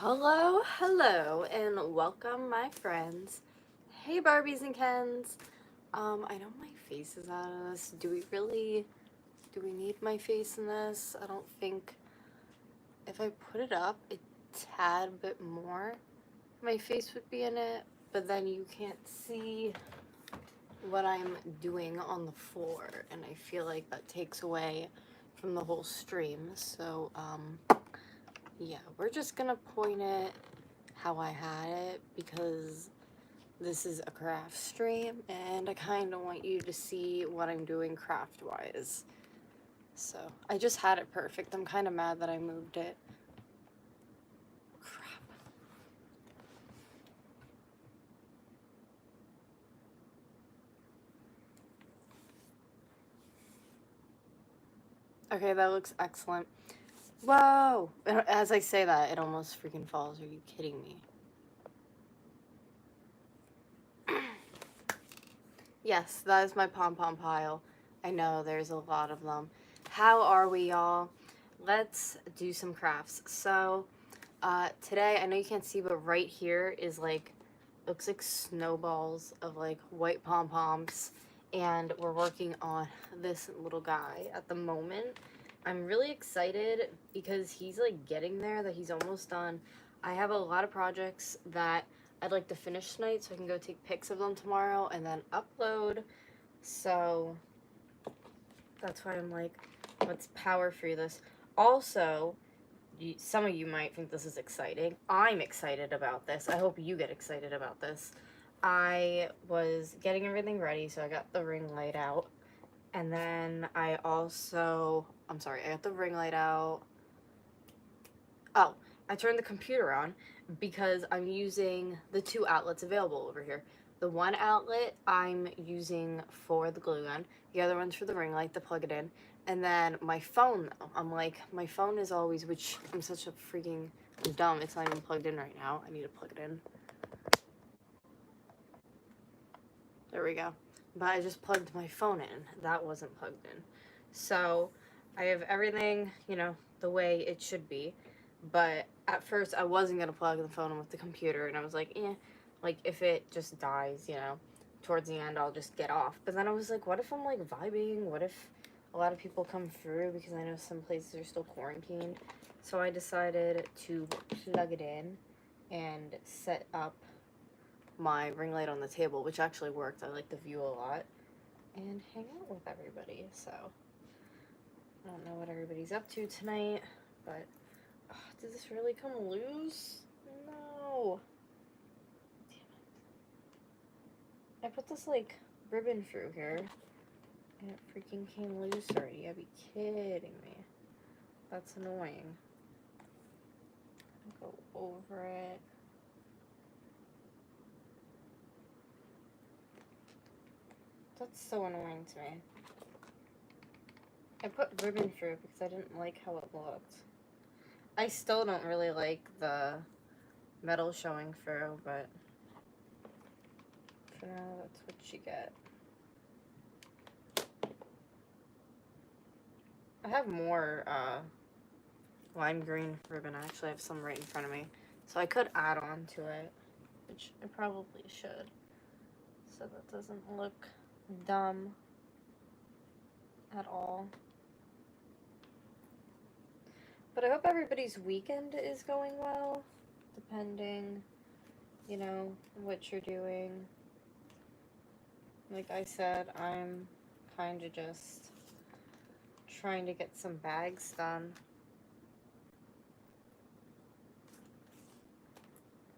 Hello, and welcome, my friends. Hey, Barbies and Kens. I know my face is out of this. Do we need my face in this? I don't think, if I put it up a tad bit more, my face would be in it, but then you can't see what I'm doing on the floor, and I feel like that takes away from the whole stream, so, yeah, we're just gonna point it how I had it because this is a craft stream and I kind of want you to see what I'm doing craft wise. So I just had it perfect. I'm kind of mad that I moved it. Crap. Okay, that looks excellent. Whoa! As I say that, it almost freaking falls. Are you kidding me? Yes, that is my pom-pom pile. I know, there's a lot of them. How are we, y'all? Let's do some crafts. So, today, I know you can't see, but right here is like, looks like snowballs of like white pom-poms. And we're working on this little guy at the moment. I'm really excited because he's like getting there, that he's almost done. I have a lot of projects that I'd like to finish tonight so I can go take pics of them tomorrow and then upload. So that's why I'm like, let's power through this. Also, some of you might think this is exciting. I'm excited about this. I hope you get excited about this. I was getting everything ready, so I got the ring light out. And then I also, I'm sorry, I got the ring light out. Oh, I turned the computer on because I'm using the two outlets available over here. The one outlet I'm using for the glue gun, the other one's for the ring light to plug it in. And then my phone, though, I'm like, my phone is always, which I'm such a freaking dumb, it's not even plugged in right now. I need to plug it in. There we go. But I just plugged my phone in. That wasn't plugged in. So I have everything, you know, the way it should be. But at first I wasn't going to plug the phone in with the computer. And I was like, like if it just dies, you know, towards the end I'll just get off. But then I was like, what if I'm like vibing? What if a lot of people come through? Because I know some places are still quarantined. So I decided to plug it in and set up my ring light on the table, which actually worked. I like the view a lot. And hang out with everybody. So, I don't know what everybody's up to tonight, but did this really come loose? No. Damn it. I put this like ribbon through here and it freaking came loose already. I'd be kidding me. That's annoying. I'll go over it. That's so annoying to me. I put ribbon through it because I didn't like how it looked. I still don't really like the metal showing through, but for now, that's what you get. I have more lime green ribbon. I actually have some right in front of me. So I could add on to it, which I probably should, so that doesn't look dumb at all. But I hope everybody's weekend is going well, depending, you know, what you're doing. Like I said, I'm kind of just trying to get some bags done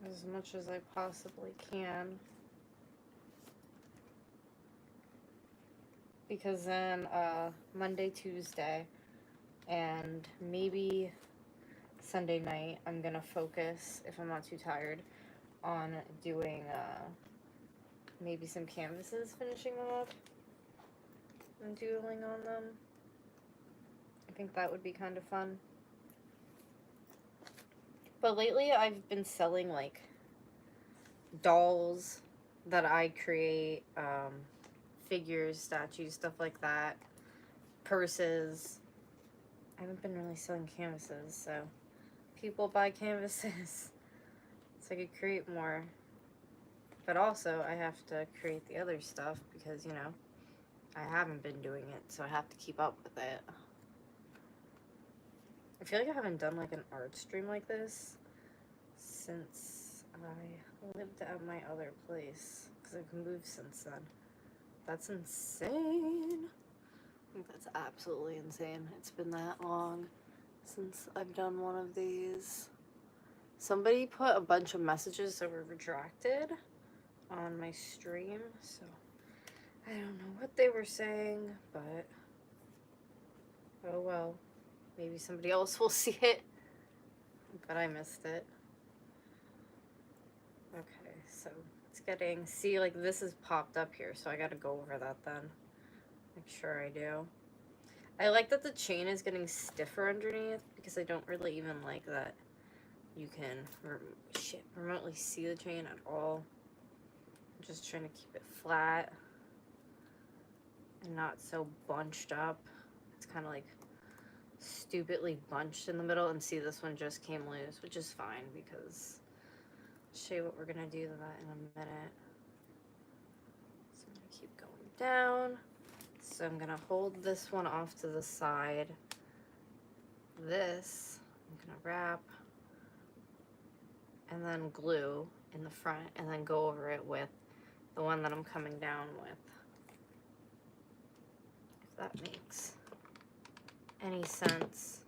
as much as I possibly can. Because then Monday, Tuesday, and maybe Sunday night, I'm gonna focus, if I'm not too tired, on doing maybe some canvases, finishing them up and doodling on them. I think that would be kind of fun. But lately I've been selling like dolls that I create, figures, statues, stuff like that, purses. I haven't been really selling canvases, so people buy canvases so I could create more. But also, I have to create the other stuff because, you know, I haven't been doing it, so I have to keep up with it. I feel like I haven't done like an art stream like this since I lived at my other place, because I've moved since then. That's insane. I think that's absolutely insane. It's been that long since I've done one of these. Somebody put a bunch of messages that were retracted on my stream, so I don't know what they were saying, but oh well. Maybe somebody else will see it, but I missed it. Okay, so it's getting, see, like this is popped up here, so I gotta go over that then. Make sure I do. I like that the chain is getting stiffer underneath, because I don't really even like that you can remotely see the chain at all. I'm just trying to keep it flat and not so bunched up. It's kind of like stupidly bunched in the middle, and see, this one just came loose, which is fine because I'll show you what we're gonna do to that in a minute. So I'm gonna keep going down. So I'm gonna hold this one off to the side. This I'm gonna wrap and then glue in the front, and then go over it with the one that I'm coming down with, if that makes any sense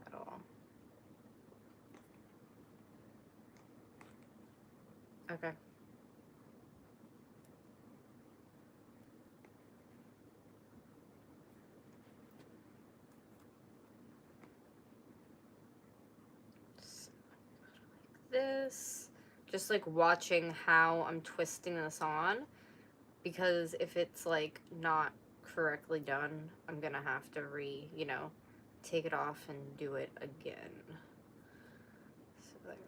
at all. Okay. So, like this. Just like watching how I'm twisting this on, because if it's like not correctly done, I'm gonna have to take it off and do it again. So I'm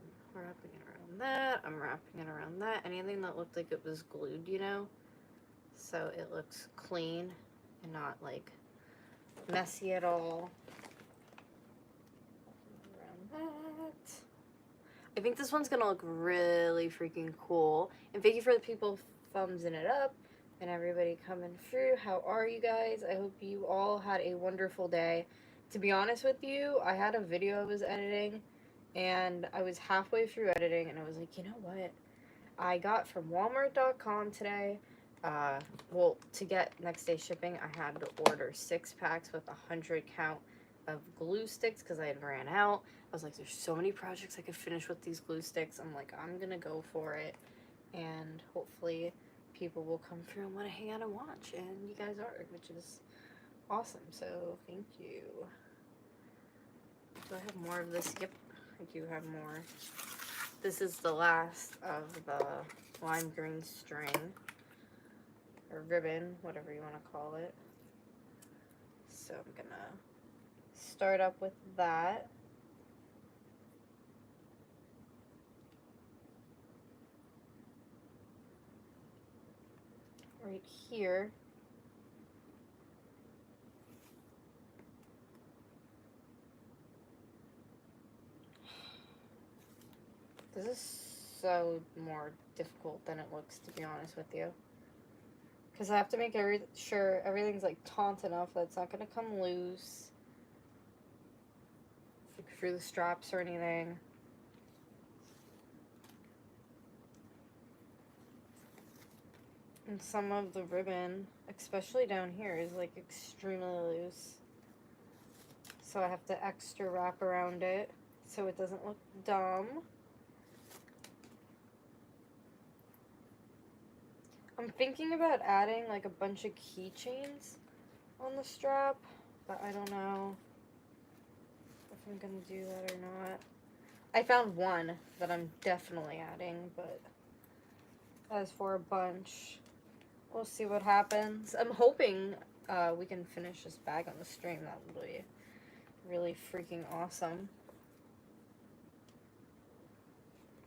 wrapping it around that, I'm wrapping it around that, anything that looked like it was glued, so it looks clean and not like messy at all. Around that. I think this one's gonna look really freaking cool. And thank you for the people thumbsing it up and everybody coming through. How are you guys? I hope you all had a wonderful day. To be honest with you, I had a video I was editing, and I was halfway through editing, and I was like, you know what? I got from Walmart.com today. Well, to get next day shipping, I had to order 6 packs with 100 count of glue sticks because I had ran out. I was like, there's so many projects I could finish with these glue sticks. I'm like, I'm gonna go for it, and hopefully people will come through and want to hang out and watch, and you guys are, which is awesome. So thank you. Do I have more of this? Yep, I do have more. This is the last of the lime green string, or ribbon, whatever you want to call it. So I'm gonna start up with that. Right here. This is so more difficult than it looks, to be honest with you. Because I have to make sure everything's like taut enough that it's not going to come loose, like through the straps or anything. And some of the ribbon, especially down here, is like extremely loose. So I have to extra wrap around it so it doesn't look dumb. I'm thinking about adding like a bunch of keychains on the strap, but I don't know if I'm gonna do that or not. I found one that I'm definitely adding, but as for a bunch, we'll see what happens. I'm hoping we can finish this bag on the stream. That would be really freaking awesome.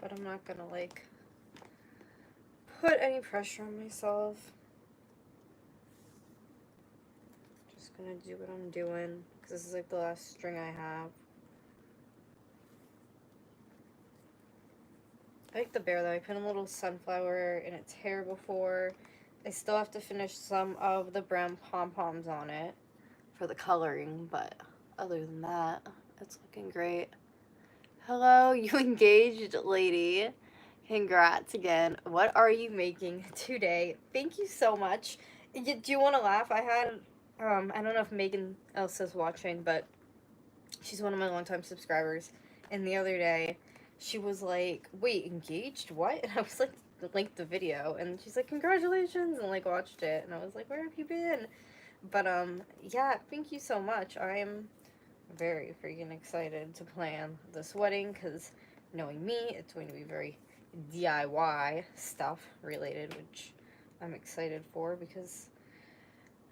But I'm not gonna like put any pressure on myself. Just gonna do what I'm doing, because this is like the last string I have. I like the bear though. I put in a little sunflower in its hair before. I still have to finish some of the brown pom-poms on it for the coloring, but other than that, it's looking great. Hello, you engaged lady. Congrats again. What are you making today? Thank you so much. Do you want to laugh? I had, I don't know if Megan Elsa's watching, but she's one of my longtime subscribers. And the other day, she was like, wait, engaged? What? And I was like, linked the video. And she's like, congratulations. And like, watched it. And I was like, where have you been? But, yeah, thank you so much. I am very freaking excited to plan this wedding because knowing me, it's going to be very DIY stuff related, which I'm excited for because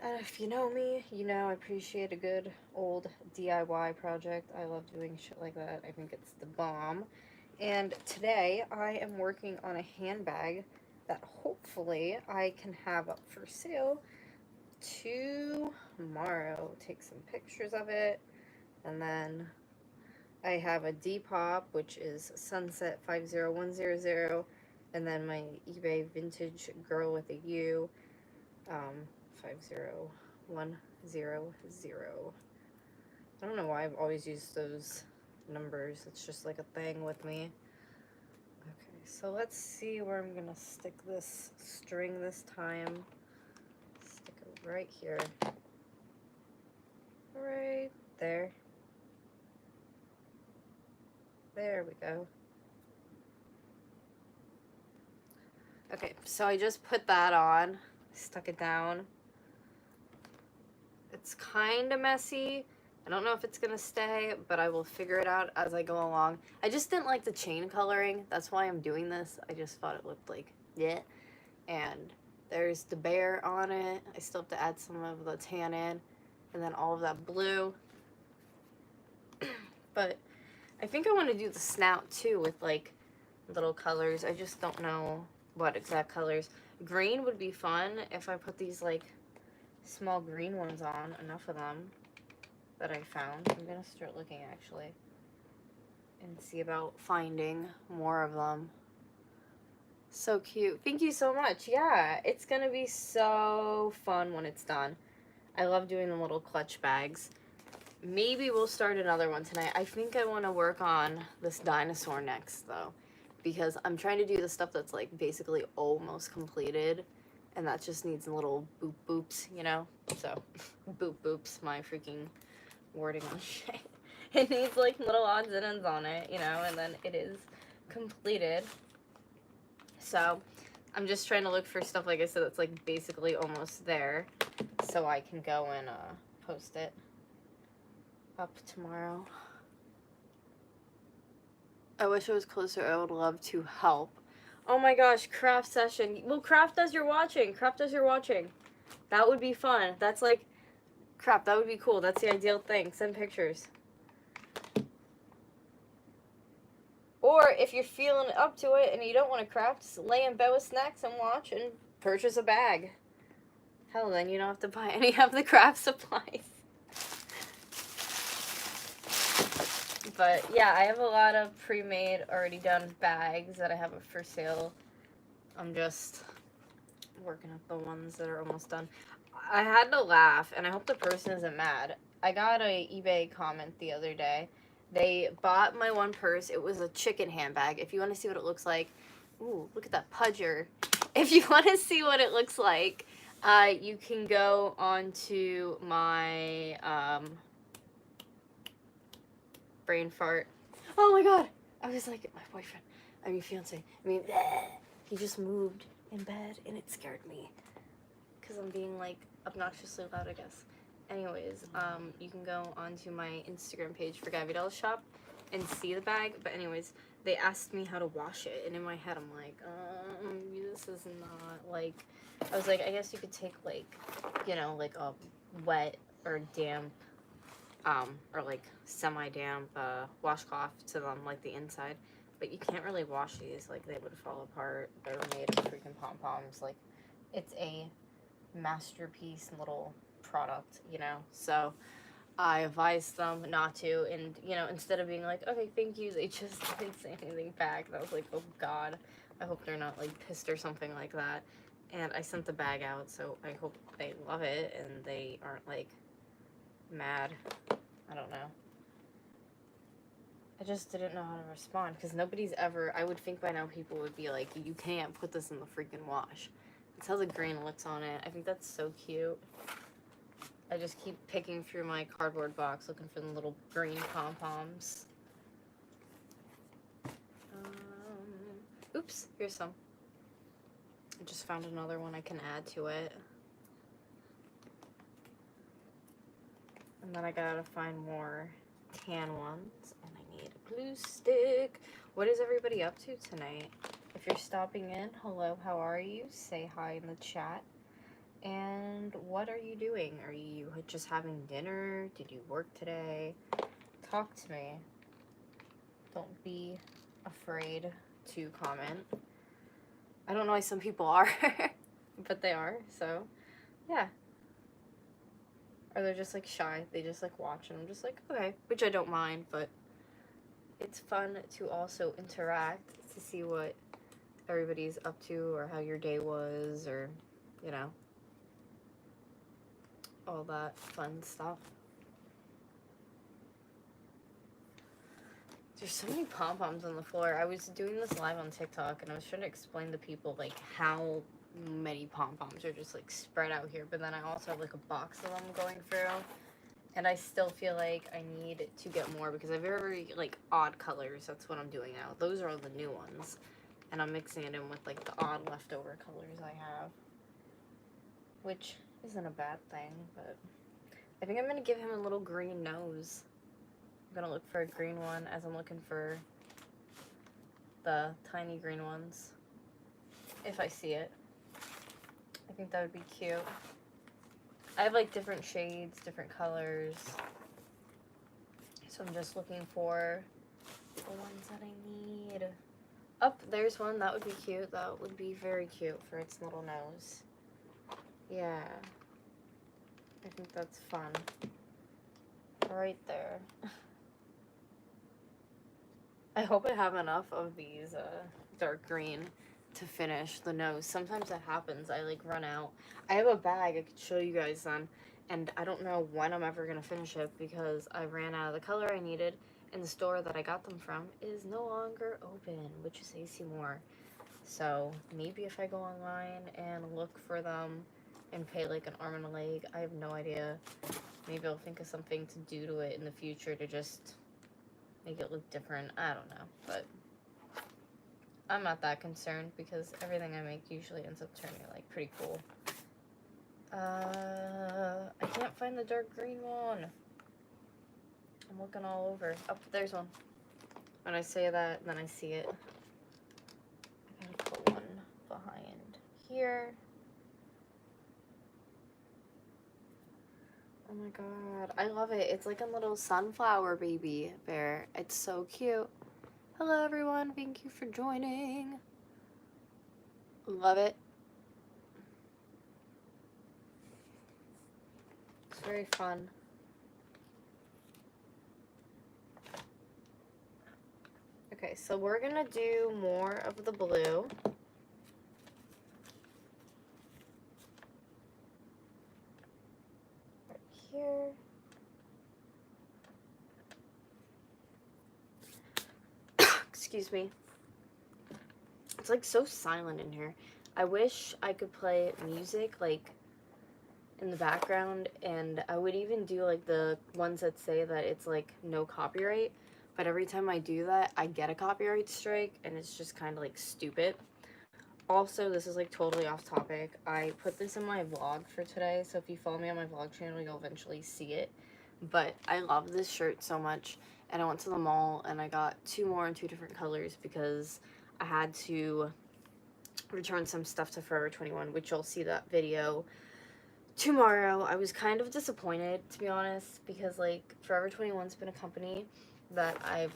if you know me, you know I appreciate a good old DIY project. I love doing shit like that. I think it's the bomb. And today I am working on a handbag that hopefully I can have up for sale tomorrow. Take some pictures of it. And then I have a Depop, which is Sunset 50100, and then my eBay Vintage Girl with a U, 50100. I don't know why I've always used those numbers. It's just like a thing with me. Okay, so let's see where I'm gonna stick this string this time. Stick it right here. Right there. There we go. Okay, so I just put that on, stuck it down. It's kind of messy. I don't know if it's gonna stay, but I will figure it out as I go along. I just didn't like the chain coloring. That's why I'm doing this. I just thought it looked like, yeah. And there's the bear on it. I still have to add some of the tan in, and then all of that blue. But I think I want to do the snout too with like little colors. I just don't know what exact colors. Green would be fun if I put these like small green ones on, enough of them that I found. I'm gonna start looking actually and see about finding more of them. So cute. Thank you so much. Yeah, it's gonna be so fun when it's done. I love doing the little clutch bags. Maybe we'll start another one tonight. I think I want to work on this dinosaur next, though, because I'm trying to do the stuff that's, like, basically almost completed, and that just needs little boop boops, you know? So, boop boops, my freaking wording on shit. It needs, like, little odds and ends on it, you know, and then it is completed. So, I'm just trying to look for stuff, like I said, that's, like, basically almost there, so I can go and post it up tomorrow. I wish I was closer. I would love to help. Oh my gosh, craft session. Well, craft as you're watching. Craft as you're watching. That would be fun. That's like, crap, that would be cool. That's the ideal thing. Send pictures. Or if you're feeling up to it and you don't want to craft, just lay in bed with snacks and watch and purchase a bag. Hell, then you don't have to buy any of the craft supplies. But yeah, I have a lot of pre-made, already done bags that I have up for sale. I'm just working up the ones that are almost done. I had to laugh, and I hope the person isn't mad. I got a eBay comment the other day. They bought my one purse. It was a chicken handbag. If you want to see what it looks like, ooh, look at that pudger. If you want to see what it looks like, you can go onto my brain fart. Oh my god! I was like, my boyfriend, I mean fiance, he just moved in bed and it scared me. Because I'm being like obnoxiously loud, I guess. Anyways, you can go onto my Instagram page for Gabrielle Shop and see the bag. But anyways, they asked me how to wash it, and in my head I'm like, this is not like, I was like, I guess you could take like, you know, like a wet or damp or like semi-damp washcloth to them, like the inside, but you can't really wash these, like they would fall apart. They're made of freaking pom-poms. Like, it's a masterpiece little product, you know. So I advised them not to, and, you know, instead of being like, okay, thank you, they just didn't say anything back. And I was like, oh god, I hope they're not, like, pissed or something like that. And I sent the bag out, so I hope they love it and they aren't, like, mad. I don't know. I just didn't know how to respond, because nobody's ever, I would think by now people would be like, you can't put this in the freaking wash. It has a green lips on it. I think that's so cute. I just keep picking through my cardboard box looking for the little green pom-poms. Oops, here's some. I just found another one I can add to it. And then I gotta find more tan ones. And I need a glue stick. What is everybody up to tonight? If you're stopping in, hello, how are you? Say hi in the chat. And what are you doing? Are you just having dinner? Did you work today? Talk to me. Don't be afraid to comment. I don't know why some people are, but they are, so yeah. Or they're just like shy. They just like watch and I'm just like, okay, which I don't mind, but it's fun to also interact to see what everybody's up to or how your day was or, you know, all that fun stuff. There's so many pom-poms on the floor. I was doing this live on TikTok and I was trying to explain to people like how many pom-poms are just like spread out here, but then I also have like a box of them going through and I still feel like I need to get more because I have very like odd colors. That's what I'm doing now. Those are all the new ones and I'm mixing it in with like the odd leftover colors I have, which isn't a bad thing, but I think I'm gonna give him a little green nose. I'm gonna look for a green one as I'm looking for the tiny green ones, if I see it. I think that would be cute. I have like different shades, different colors, so I'm just looking for the ones that I need. Oh, there's one. That would be cute. That would be very cute for its little nose. Yeah, I think that's fun. Right there. I hope I have enough of these dark green to finish the nose. Sometimes that happens. I like run out. I have a bag I could show you guys then, and I don't know when I'm ever gonna finish it because I ran out of the color I needed, and the store that I got them from is no longer open, which is AC Moore. So maybe if I go online and look for them and pay like an arm and a leg, I have no idea. Maybe I'll think of something to do to it in the future to just make it look different. I don't know, but I'm not that concerned because everything I make usually ends up turning like pretty cool. I can't find the dark green one. I'm looking all over. Oh, there's one. When I say that, then I see it. I gotta put one behind here. Oh my god, I love it. It's like a little sunflower baby bear. It's so cute. Hello everyone, thank you for joining. Love it. It's very fun. Okay, so we're gonna do more of the blue. Right here. Excuse me. It's like so silent in here. I wish I could play music like in the background, and I would even do like the ones that say that it's like no copyright, but every time I do that I get a copyright strike and it's just kind of like stupid. Also, this is like totally off topic. I put this in my vlog for today, so if you follow me on my vlog channel you'll eventually see it, but I love this shirt so much and I went to the mall and I got 2 more in 2 different colors because I had to return some stuff to Forever 21, which you'll see that video tomorrow. I was kind of disappointed, to be honest, because like Forever 21's been a company that I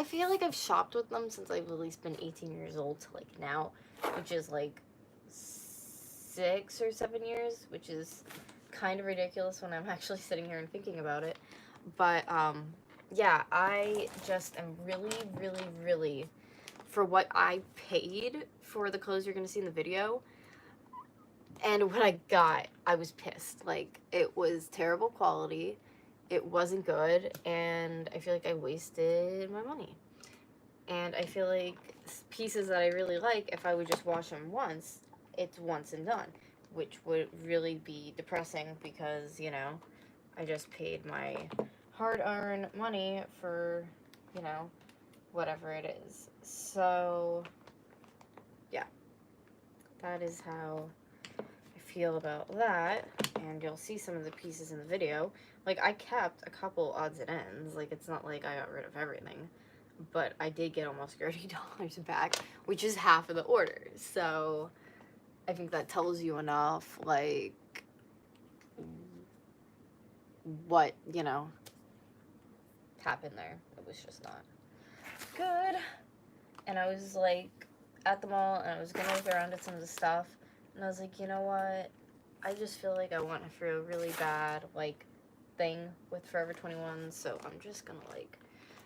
feel like I've shopped with them since I've at least been 18 years old to like now, which is like 6 or 7 years, which is kind of ridiculous when I'm actually sitting here and thinking about it. But, yeah, I just am really, really, really, for what I paid for the clothes you're going to see in the video, and what I got, I was pissed. Like, it was terrible quality, it wasn't good, and I feel like I wasted my money. And I feel like pieces that I really like, if I would just wash them once, it's once and done, which would really be depressing because, you know, I just paid my hard-earned money for, you know, whatever it is. So, yeah, that is how I feel about that, and you'll see some of the pieces in the video. Like, I kept a couple odds and ends, like, it's not like I got rid of everything, but I did get almost $30 back, which is half of the order. So I think that tells you enough, like, what, you know, happened there. It was just not good. And I was, like, at the mall, and I was gonna look around at some of the stuff, and I was like, you know what? I just feel like I want to feel really bad, like, thing with Forever 21, so I'm just gonna, like,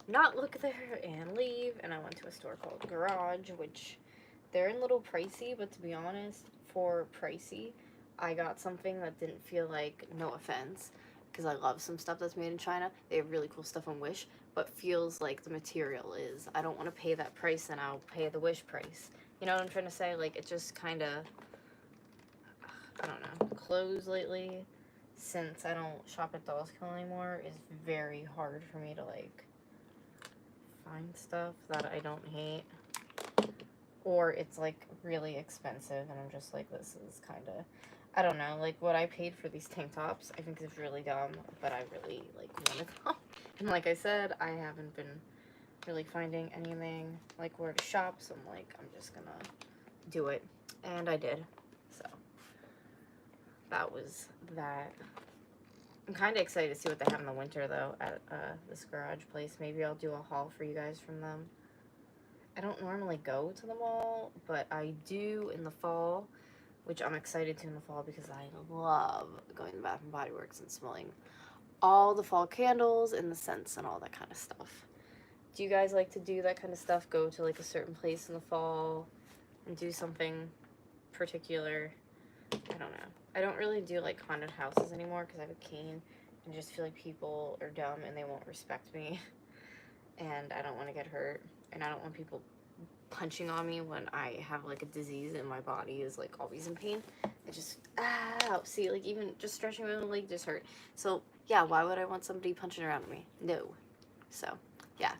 not look there and leave. And I went to a store called Garage, which they're a little pricey, but to be honest, for pricey, I got something that didn't feel like, no offense, because I love some stuff that's made in China. They have really cool stuff on Wish, but feels like the material is. I don't want to pay that price, and I'll pay the Wish price. You know what I'm trying to say? Like, it just kind of, I don't know, clothes lately, since I don't shop at Dolls Kill anymore, is very hard for me to, like, find stuff that I don't hate, or it's like really expensive and I'm just like, this is kind of, I don't know, like what I paid for these tank tops I think is really dumb, but I really like wanted them. And like I said, I haven't been really finding anything like where to shop, so I'm like, I'm just gonna do it, and I did. So that was that. I'm kind of excited to see what they have in the winter, though, at this Garage place. Maybe I'll do a haul for you guys from them. I don't normally go to the mall, but I do in the fall, which I'm excited to in the fall because I love going to Bath & Body Works and smelling all the fall candles and the scents and all that kind of stuff. Do you guys like to do that kind of stuff? Go to, like, a certain place in the fall and do something particular? I don't know. I don't really do, like, haunted houses anymore because I have a cane and just feel like people are dumb and they won't respect me. And I don't want to get hurt. And I don't want people punching on me when I have, like, a disease and my body is, like, always in pain. I just, ow. See, like, even just stretching my leg just hurt. So, yeah, why would I want somebody punching around me? No. So, yeah.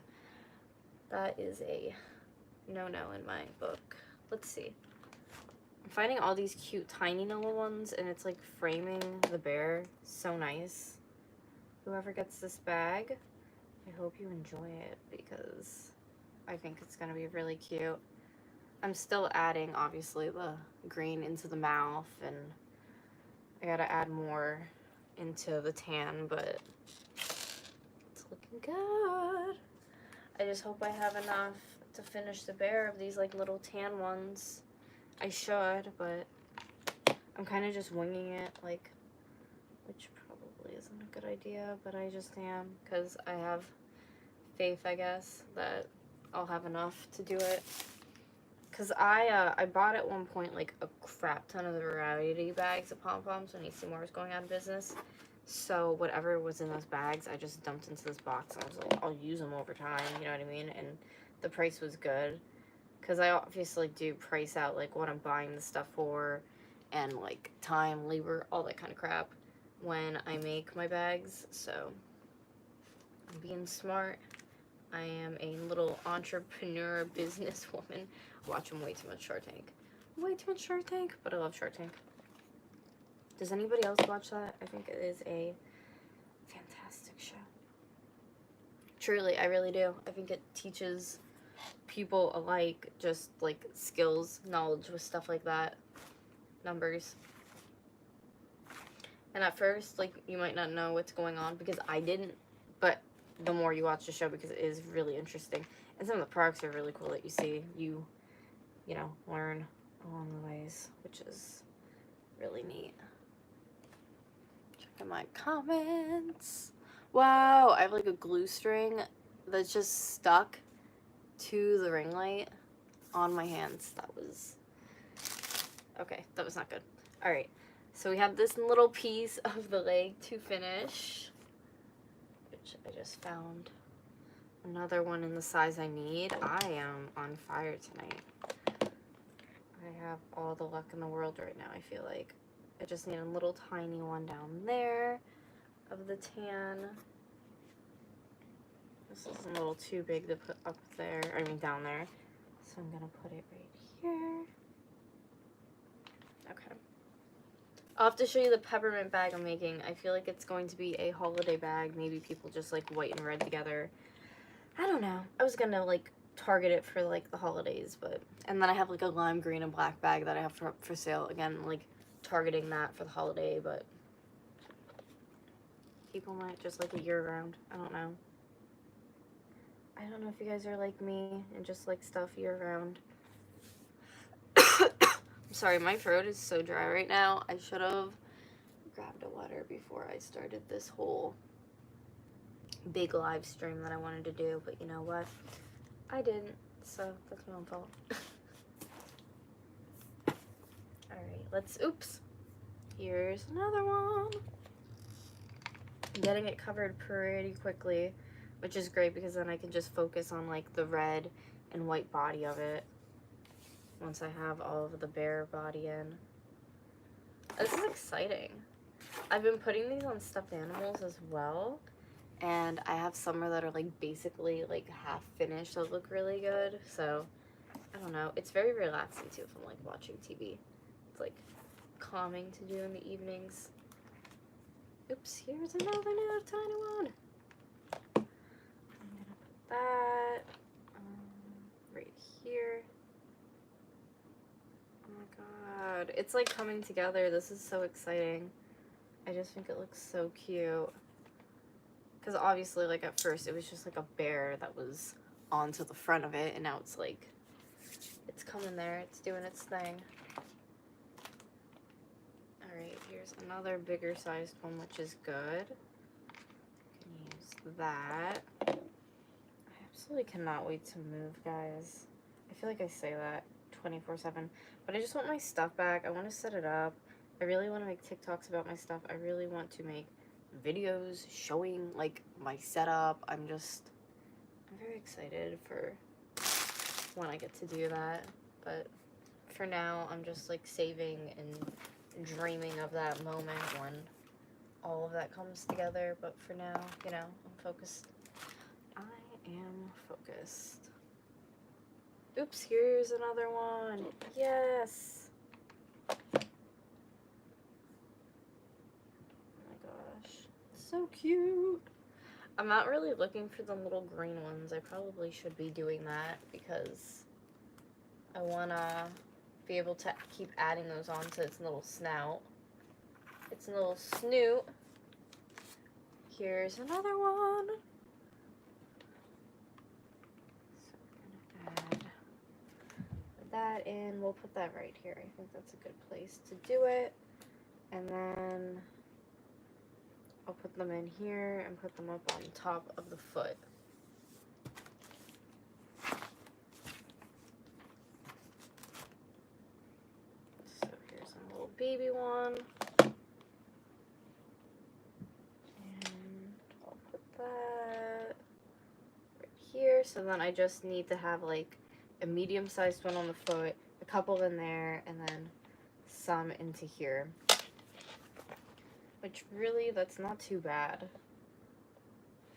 That is a no-no in my book. Let's see. I'm finding all these cute tiny little ones, and it's like framing the bear. So nice. Whoever gets this bag, I hope you enjoy it because I think it's going to be really cute. I'm still adding, obviously, the green into the mouth, and I gotta add more into the tan, but it's looking good. I just hope I have enough to finish the bear of these, like, little tan ones. I should, but I'm kind of just winging it, like, which probably isn't a good idea, but I just am, because I have faith, I guess, that I'll have enough to do it. Because I bought at one point, like, a crap ton of the variety bags of pom-poms when Seymour was going out of business. So whatever was in those bags, I just dumped into this box, and I was like, I'll use them over time, you know what I mean? And the price was good. Because I obviously do price out, like, what I'm buying the stuff for and, like, time, labor, all that kind of crap when I make my bags. So, I'm being smart. I am a little entrepreneur businesswoman. Watching way too much Shark Tank. Way too much Shark Tank, but I love Shark Tank. Does anybody else watch that? I think it is a fantastic show. Truly, I really do. I think it teaches people alike just, like, skills, knowledge with stuff like that. Numbers. And at first, like, you might not know what's going on because I didn't, but the more you watch the show, because it is really interesting. And some of the products are really cool that you see, you know, learn along the ways, which is really neat. in my comments. Wow, I have like a glue string that's just stuck to the ring light on my hands. That was not good. All right, so we have this little piece of the leg to finish, which I just found another one in the size I need. I am on fire tonight. I have all the luck in the world right now, I feel like. I just need a little tiny one down there of the tan. This is a little too big to put up there, down there. So I'm gonna put it right here. Okay. I'll have to show you the peppermint bag I'm making. I feel like it's going to be a holiday bag. Maybe people just like white and red together. I don't know. I was gonna like target it for like the holidays, but... And then I have like a lime green and black bag that I have for sale. Again, like targeting that for the holiday, but people might just like it year round. I don't know. I don't know if you guys are like me and just like stuff year round. I'm sorry, my throat is so dry right now. I should have grabbed a water before I started this whole big live stream that I wanted to do, but you know what? I didn't, so that's my own fault. Alright, oops. Here's another one. I'm getting it covered pretty quickly, which is great because then I can just focus on like the red and white body of it once I have all of the bare body in. This is exciting. I've been putting these on stuffed animals as well, and I have some that are like basically like half finished that look really good, so I don't know. It's very relaxing too if I'm like watching TV. It's like calming to do in the evenings. Oops, here's another new tiny one. I'm gonna put that right here. Oh my god, it's like coming together. This is so exciting. I just think it looks so cute. Because obviously, like at first, it was just like a bear that was onto the front of it, and now it's like, it's coming there, it's doing its thing. Alright, here's another bigger sized one, which is good. I can use that. I absolutely cannot wait to move, guys. I feel like I say that 24/7, but I just want my stuff back. I want to set it up. I really want to make TikToks about my stuff. I really want to make videos showing like my setup. I'm very excited for when I get to do that, but for now I'm just like saving and dreaming of that moment when all of that comes together. But for now, you know, I'm focused. I am focused. Oops, here's another one. Yes. Oh my gosh, so cute. I'm not really looking for the little green ones. I probably should be doing that because I want to be able to keep adding those on to its little snout. Its little snoot. Here's another one. So I'm going to add that in. We'll put that right here. I think that's a good place to do it. And then I'll put them in here and put them up on top of the foot. So here's a little baby one. And I'll put that right here. So then I just need to have like a medium-sized one on the foot, a couple in there, and then some into here. Which really, that's not too bad.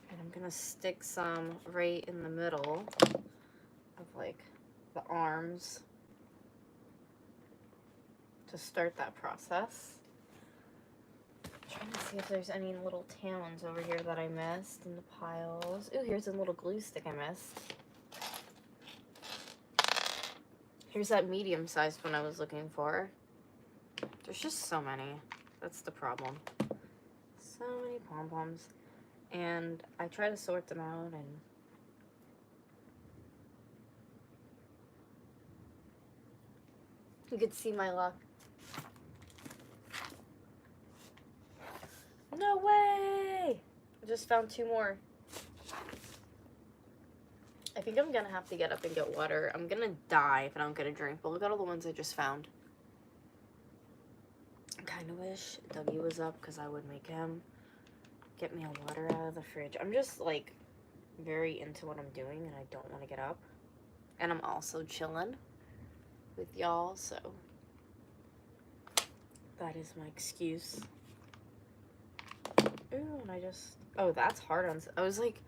And I'm gonna stick some right in the middle of like the arms to start that process. I'm trying to see if there's any little tan ones over here that I missed in the piles. Ooh, here's a little glue stick I missed. Here's that medium-sized one I was looking for. There's just so many. That's the problem. So many pom-poms. And I try to sort them out, and you could see my luck. No way! I just found 2 more. I think I'm gonna have to get up and get water. I'm gonna die if I don't get a drink, but look at all the ones I just found. I kind of wish Dougie was up because I would make him get me a water out of the fridge. I'm just, like, very into what I'm doing and I don't want to get up. And I'm also chilling with y'all, so that is my excuse. Ooh, and I just... Oh, that's hard on... I was like,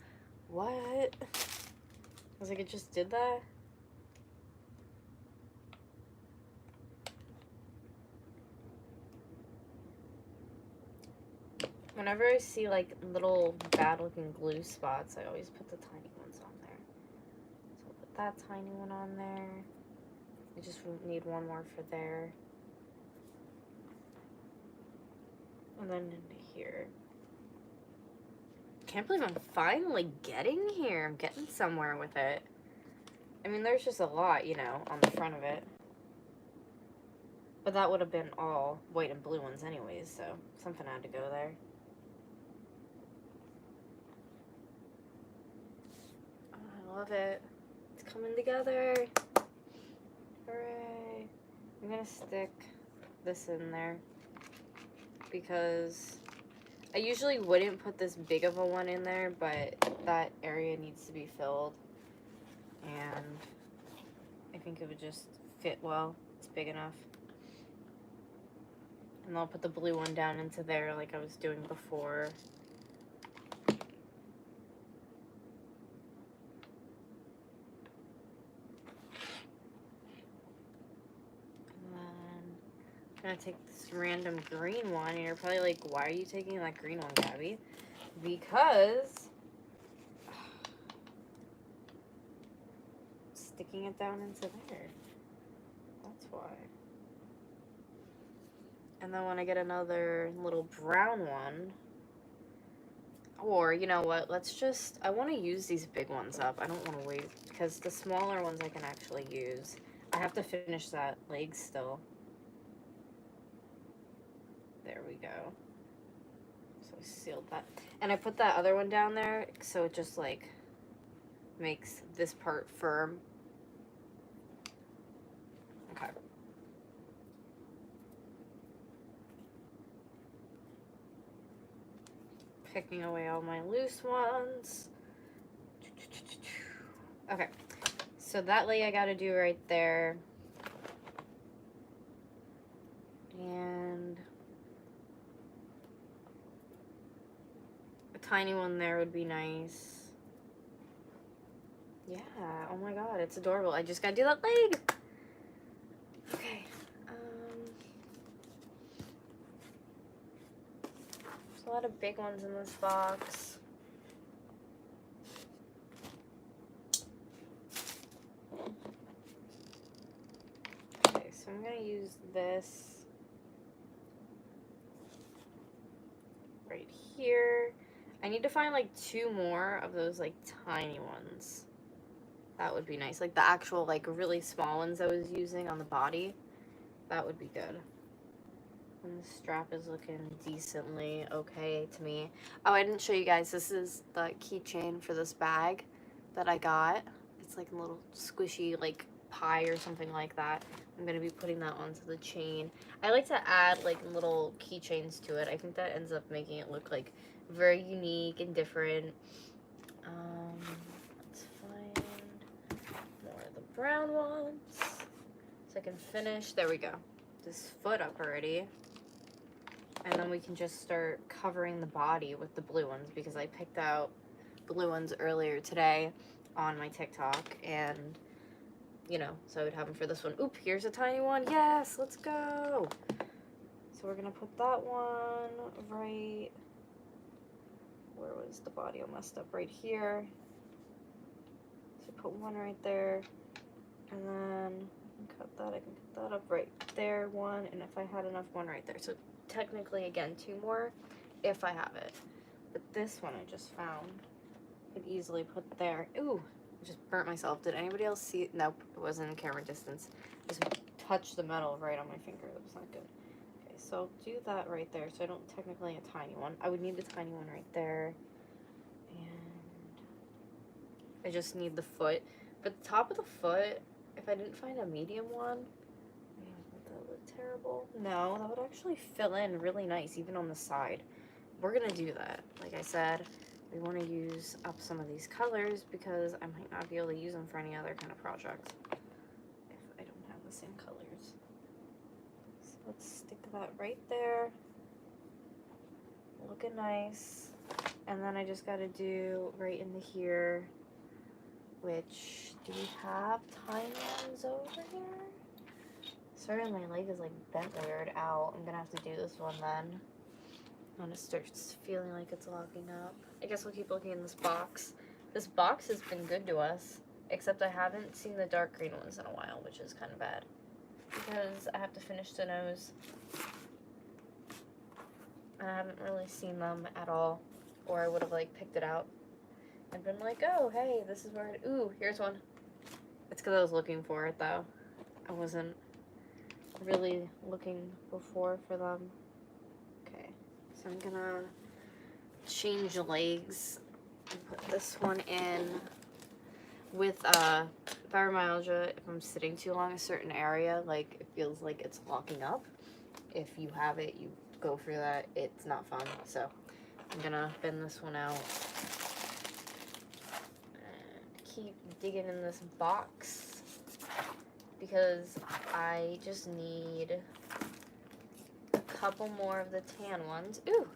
what? I was like, it just did that? Whenever I see, like, little bad-looking glue spots, I always put the tiny ones on there. So I'll put that tiny one on there. I just need one more for there. And then into here. Can't believe I'm finally getting here. I'm getting somewhere with it. I mean, there's just a lot, you know, on the front of it. But that would have been all white and blue ones anyways, so something had to go there. Oh, I love it. It's coming together. Hooray. I'm gonna stick this in there because I usually wouldn't put this big of a one in there, but that area needs to be filled. And I think it would just fit well. It's big enough. And I'll put the blue one down into there like I was doing before. And then I'm gonna take this random green one, and you're probably like, why are you taking that green one, Gabby? Because sticking it down into there. That's why. And then when I get another little brown one, or you know what, let's just, I want to use these big ones up. I don't want to wait, because the smaller ones I can actually use. I have to finish that leg still. There we go. So I sealed that. And I put that other one down there, so it just like makes this part firm. Okay. Picking away all my loose ones. Okay, so that leg I gotta do right there. And a tiny one there would be nice. Yeah, oh my god, it's adorable. I just gotta do that leg. Okay. There's a lot of big ones in this box. Okay, so I'm gonna use this right here. I need to find like 2 more of those like tiny ones. That would be nice. Like the actual like really small ones I was using on the body. That would be good. And the strap is looking decently okay to me. Oh, I didn't show you guys. This is the keychain for this bag that I got. It's like a little squishy like pie or something like that. I'm going to be putting that onto the chain. I like to add like little keychains to it. I think that ends up making it look like very unique and different. Let's find more of the brown ones so I can finish. There we go. This foot up already. And then we can just start covering the body with the blue ones because I picked out blue ones earlier today on my TikTok, and you know, so I would have them for this one. Oop, here's a tiny one. Yes, let's go. So we're gonna put that one right, where was the body all messed up? Right here. So put one right there, and then cut that. I can cut that up right there, one, and if I had enough, one right there. So technically, again, 2 more if I have it. But this one I just found, could easily put there. Ooh, I just burnt myself. Did anybody else see it? Nope, it wasn't in camera distance. Just touched the metal right on my finger. That was not good. Okay, so I'll do that right there. So I don't technically a tiny one. I would need a tiny one right there. And I just need the foot. But the top of the foot, if I didn't find a medium one, man, would that look terrible? No, that would actually fill in really nice, even on the side. We're gonna do that. Like I said, we want to use up some of these colors because I might not be able to use them for any other kind of project if I don't have the same colors. So let's stick that right there. Looking nice. And then I just gotta do right into here, which, do we have tiny ones over here? Sorry, my leg is like bent weird out. I'm gonna have to do this one then. When it starts feeling like it's locking up. I guess we'll keep looking in this box. This box has been good to us, except I haven't seen the dark green ones in a while, which is kind of bad. Because I have to finish the nose. And I haven't really seen them at all. Or I would have like picked it out and been like, oh, hey, this is where it, ooh, here's one. It's because I was looking for it though. I wasn't really looking before for them. Okay. So I'm gonna change legs and put this one in with fibromyalgia. If I'm sitting too long in a certain area, like it feels like it's locking up. If you have it, you go through that. It's not fun. So I'm gonna bend this one out and keep digging in this box because I just need a couple more of the tan ones. Ooh,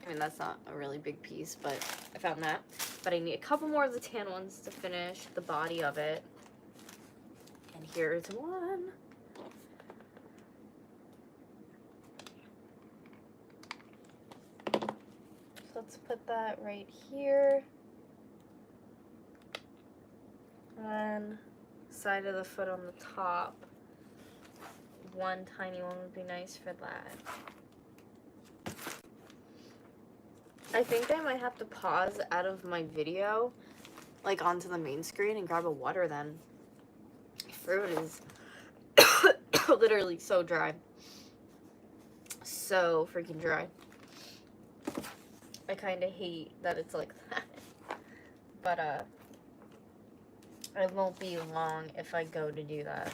I mean, that's not a really big piece, but I found that. But I need a couple more of the tan ones to finish the body of it. And here's one. So let's put that right here. And then side of the foot on the top. One tiny one would be nice for that. I think I might have to pause out of my video, like onto the main screen and grab a water then. Fruit is literally so dry. So freaking dry. I kind of hate that it's like that. But, it won't be long if I go to do that.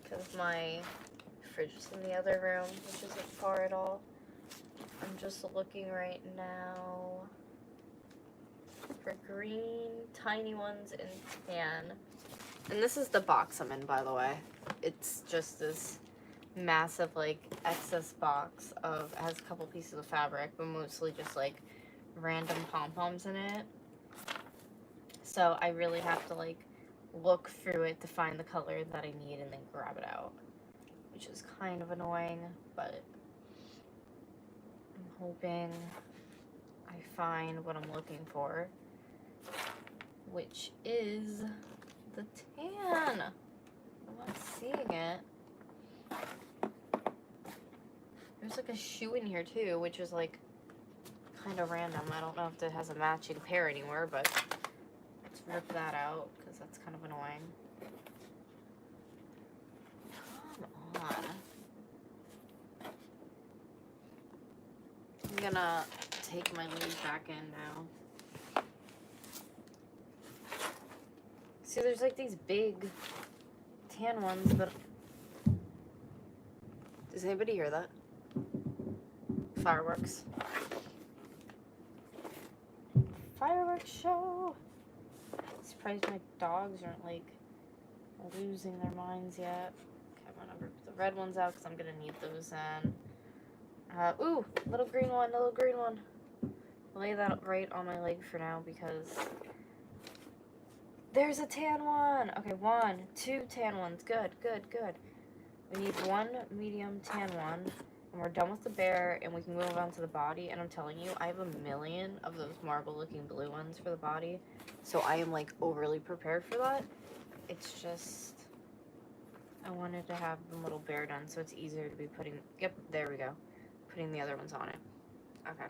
Because my fridge is in the other room, which isn't far at all. I'm just looking right now for green, tiny ones, and tan. And this is the box I'm in, by the way. It's just this massive, like, excess box of, it has a couple pieces of fabric, but mostly just, like, random pom-poms in it. So I really have to, like, look through it to find the color that I need and then grab it out. Which is kind of annoying, but I'm hoping I find what I'm looking for, which is the tan. I'm not seeing it. There's like a shoe in here too, which is like kind of random. I don't know if it has a matching pair anywhere, but let's rip that out because that's kind of annoying. Come on. I'm gonna take my lead back in now. See, there's like these big tan ones, but does anybody hear that? Fireworks. Fireworks show. I'm surprised my dogs aren't like losing their minds yet. Okay, I'm gonna rip the red ones out because I'm gonna need those then. Ooh, little green one, little green one. Lay that right on my leg for now because there's a tan one. Okay, 1, 2 tan ones. Good, good, good. We need 1 medium tan one, and we're done with the bear, and we can move on to the body. And I'm telling you, I have a million of those marble-looking blue ones for the body, so I am like overly prepared for that. It's just I wanted to have the little bear done, so it's easier to be putting. Yep, there we go. Putting the other ones on it. Okay.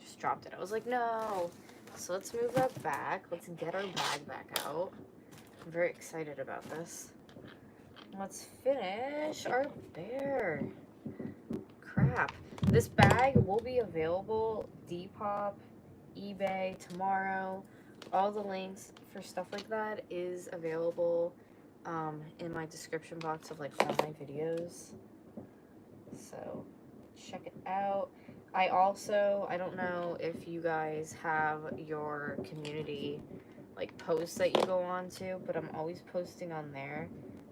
Just dropped it. I was like, no. So let's move that back. Let's get our bag back out. I'm very excited about this. let's finish our bear. Crap. This bag will be available Depop, eBay tomorrow. All the links for stuff like that is available in my description box of like all my videos. So check it out. I don't know if you guys have your community like posts that you go on to, but I'm always posting on there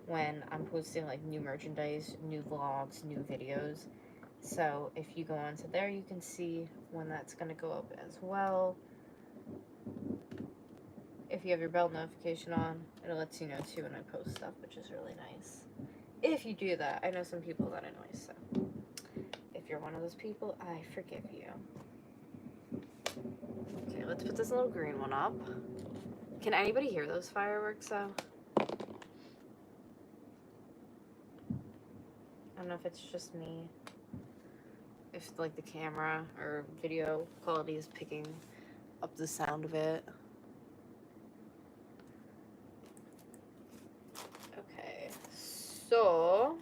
when I'm posting like new merchandise, new vlogs, new videos. So if you go onto there, you can see when that's going to go up as well. If you have your bell notification on, it'll let you know too when I post stuff, which is really nice. If you do that, I know some people that annoys, so if you're one of those people, I forgive you. Okay, let's put this little green one up. Can anybody hear those fireworks though? I don't know if it's just me. If like the camera or video quality is picking up the sound of it. Okay, so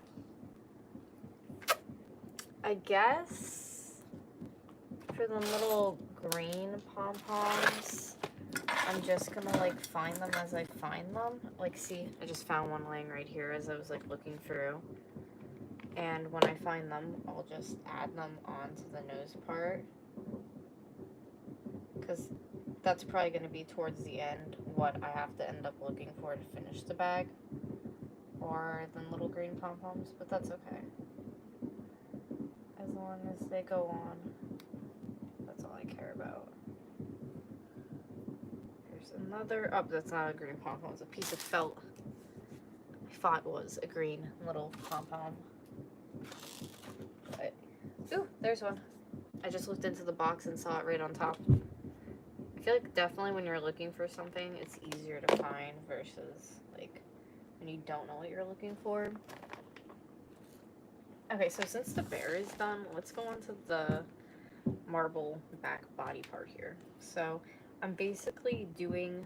I guess for the little green pom-poms, I'm just gonna like find them as I find them. Like, see, I just found one laying right here as I was like looking through. And when I find them, I'll just add them onto the nose part. Because that's probably going to be towards the end what I have to end up looking for to finish the bag. Or the little green pom-poms, but that's okay. As long as they go on, that's all I care about. Here's another, oh, that's not a green pom-pom, it's a piece of felt. I thought it was a green little pom-pom. But, ooh, there's one. I just looked into the box and saw it right on top. I feel like definitely when you're looking for something, it's easier to find versus like when you don't know what you're looking for. Okay, so since the bear is done, let's go on to the marble back body part here. So I'm basically doing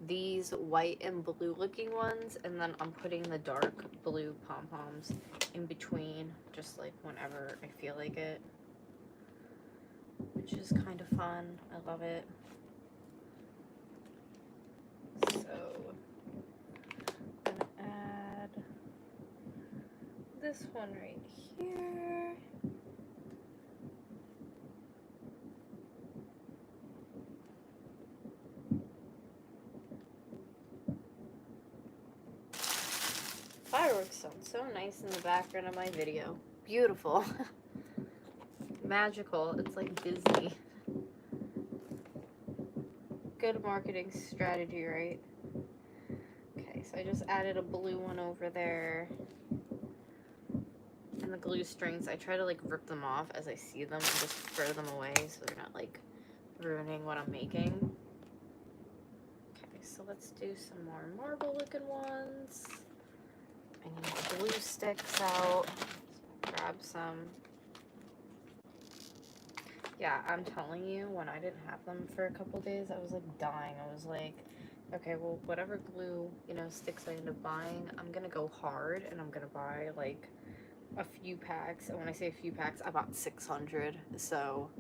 these white and blue looking ones, and then I'm putting the dark blue pom-poms in between, just like whenever I feel like it, which is kind of fun. I love it. So I'm gonna add this one right here. Fireworks sound so nice in the background of my video. Beautiful. Magical. It's like Disney. Good marketing strategy, right? Okay, so I just added a blue one over there. And the glue strings, I try to like rip them off as I see them and just throw them away so they're not like ruining what I'm making. Okay, so let's do some more marble looking ones. I need the glue sticks out. So grab some. Yeah, I'm telling you, when I didn't have them for a couple days, I was like dying. I was like, okay, well, whatever glue, sticks I end up buying, I'm gonna go hard and I'm gonna buy like a few packs. And when I say a few packs, I bought 600. So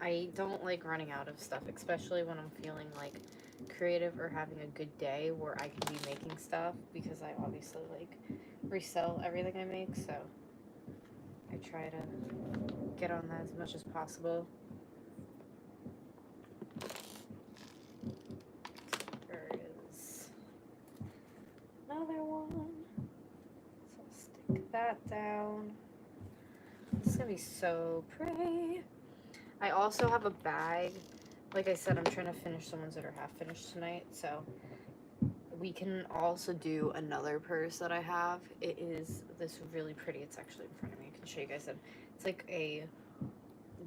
I don't like running out of stuff, especially when I'm feeling like creative or having a good day where I can be making stuff, because I obviously like resell everything I make, so I try to get on that as much as possible. There is another one. So I'll stick that down. This is gonna be so pretty. I also have a bag. Like I said, I'm trying to finish the ones that are half finished tonight, so we can also do another purse that I have. It is this really pretty, it's actually in front of me, I can show you guys it. It's like a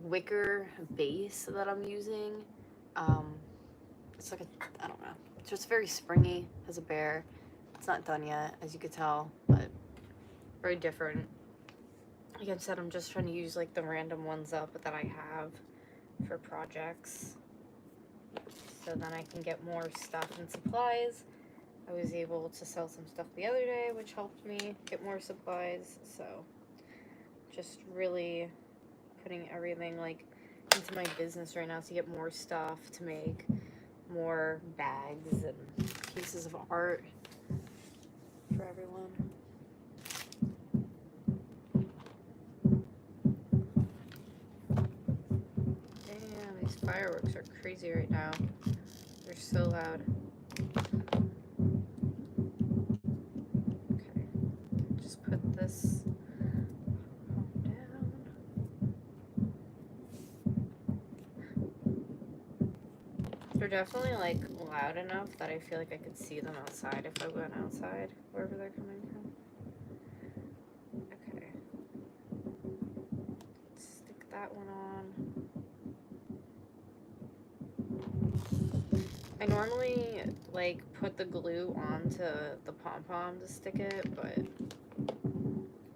wicker base that I'm using. It's like I don't know, it's just very springy, has a bear. It's not done yet, as you could tell, but very different. Like I said, I'm just trying to use like the random ones up that I have for projects, so then I can get more stuff and supplies I was able to sell some stuff the other day, which helped me get more supplies. So just really putting everything like into my business right now to get more stuff, to make more bags and pieces of art for everyone. Damn, these fireworks are crazy right now. They're so loud. Okay, just put this down. They're definitely like loud enough that I feel like I could see them outside if I went outside, wherever they're coming from. Okay. Stick that one on. I normally like put the glue onto the pom-pom to stick it, but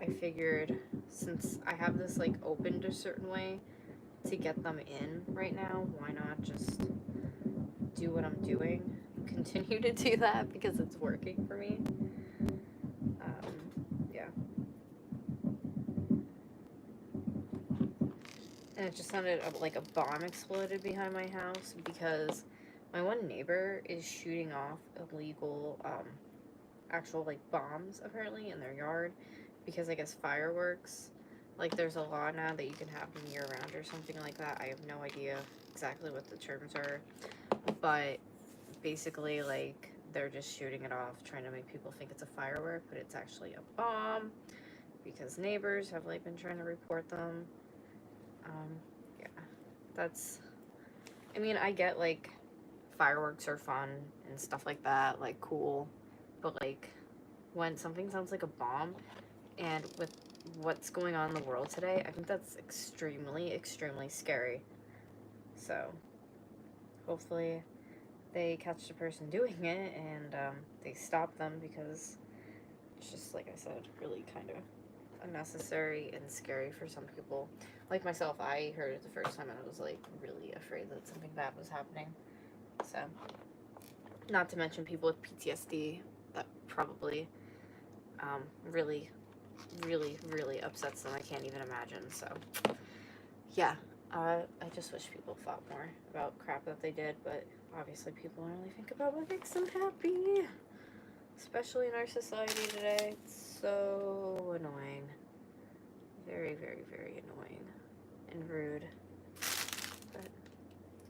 I figured since I have this like opened a certain way to get them in right now, why not just do what I'm doing, continue to do that because it's working for me. Yeah. And it just sounded like a bomb exploded behind my house because my one neighbor is shooting off illegal, actual like bombs apparently in their yard because I guess fireworks, like there's a law now that you can have them year round or something like that. I have no idea exactly what the terms are, but basically like they're just shooting it off, trying to make people think it's a firework, but it's actually a bomb because neighbors have like been trying to report them. Yeah, that's, I mean, I get like fireworks are fun and stuff like that, like cool, but like when something sounds like a bomb, and with what's going on in the world today, I think that's extremely, extremely scary. So hopefully they catch the person doing it and they stop them because it's just, like I said, really kind of unnecessary and scary for some people. Like myself, I heard it the first time and I was like really afraid that something bad was happening. So, not to mention people with PTSD, that probably really, really, really upsets them. I can't even imagine. So, yeah, I just wish people thought more about crap that they did, but obviously people don't really think about what makes them happy, especially in our society today. It's so annoying. Very, very, very annoying and rude. But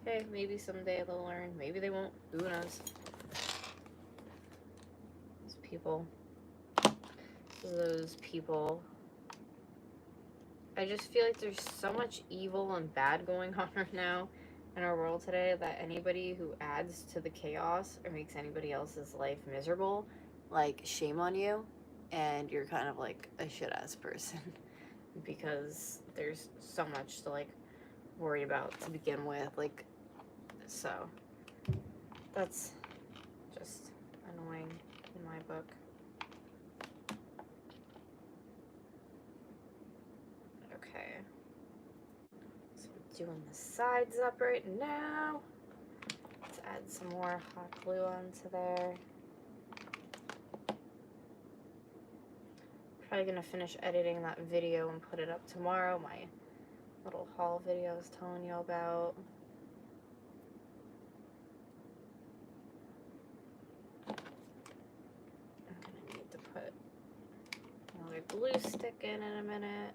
hey, maybe someday they'll learn. Maybe they won't. Who knows? Those people. I just feel like there's so much evil and bad going on right now in our world today that anybody who adds to the chaos or makes anybody else's life miserable, like, shame on you, and you're kind of like a shit-ass person. Because there's so much to like worry about to begin with, like, so that's just annoying in my book. Okay, so I'm doing the sides up right now. Let's add some more hot glue onto there. Probably gonna finish editing that video and put it up tomorrow, my little haul video I was telling you about. I'm gonna need to put another glue stick in a minute.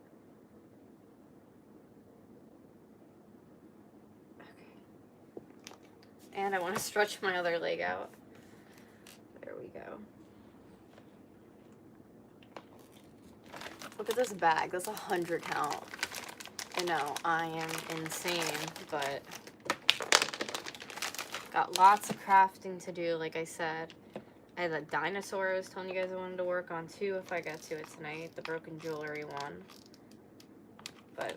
Okay. And I want to stretch my other leg out. There we go. Look at this bag. That's 100 count. I know, I am insane, but got lots of crafting to do, like I said. I had a dinosaur I was telling you guys I wanted to work on too if I got to it tonight, the broken jewelry one. But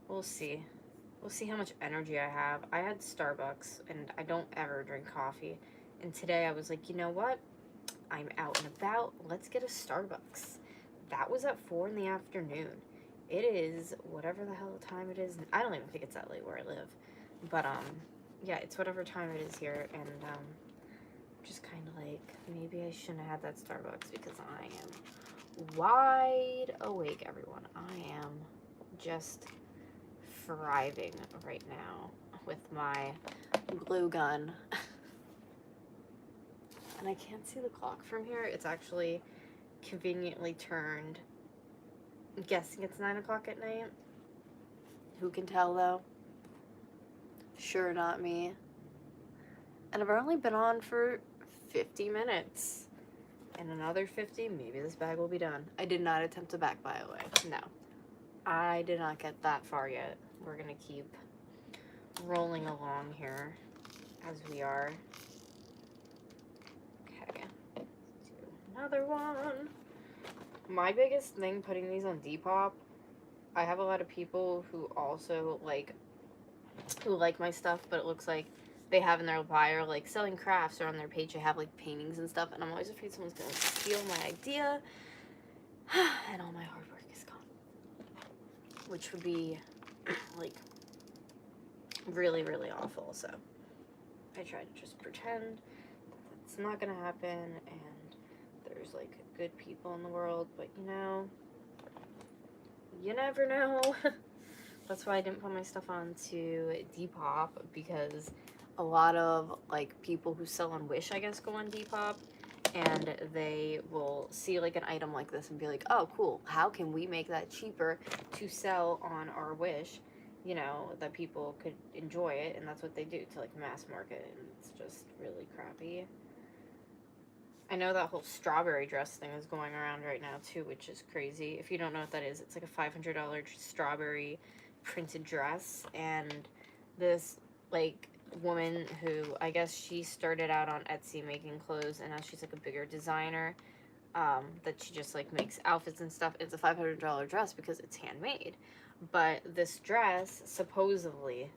we'll see. We'll see how much energy I have. I had Starbucks, and I don't ever drink coffee. And today I was like, you know what? I'm out and about. Let's get a Starbucks. That was at 4 in the afternoon. It is whatever the hell time it is. I don't even think it's that late where I live. But, yeah, it's whatever time it is here. And, just kind of like, maybe I shouldn't have had that Starbucks because I am wide awake, everyone. I am just thriving right now with my glue gun. And I can't see the clock from here. It's actually conveniently turned. I'm guessing it's 9 o'clock at night. Who can tell though? Sure, not me. And I've only been on for 50 minutes. In another 50, maybe this bag will be done. I did not attempt to back, by the way. No. I did not get that far yet. We're gonna keep rolling along here as we are. Okay. Let's do another one. My biggest thing putting these on Depop, I have a lot of people who also like my stuff, but it looks like they have in their bio like selling crafts, or on their page they have like paintings and stuff, and I'm always afraid someone's gonna steal my idea and all my hard work is gone, which would be like really, really awful. So I try to just pretend that's not gonna happen, and there's like good people in the world, but you know, you never know. That's why I didn't put my stuff onto Depop, because a lot of like people who sell on Wish, I guess, go on Depop, and they will see like an item like this and be like, oh cool, how can we make that cheaper to sell on our Wish, you know, that people could enjoy it, and that's what they do to like mass market, and it's just really crappy. I know that whole strawberry dress thing is going around right now too, which is crazy. If you don't know what that is, it's like a $500 strawberry printed dress, and this like woman who, I guess she started out on Etsy making clothes, and now she's like a bigger designer, that she just like makes outfits and stuff. It's a $500 dress because it's handmade, but this dress supposedly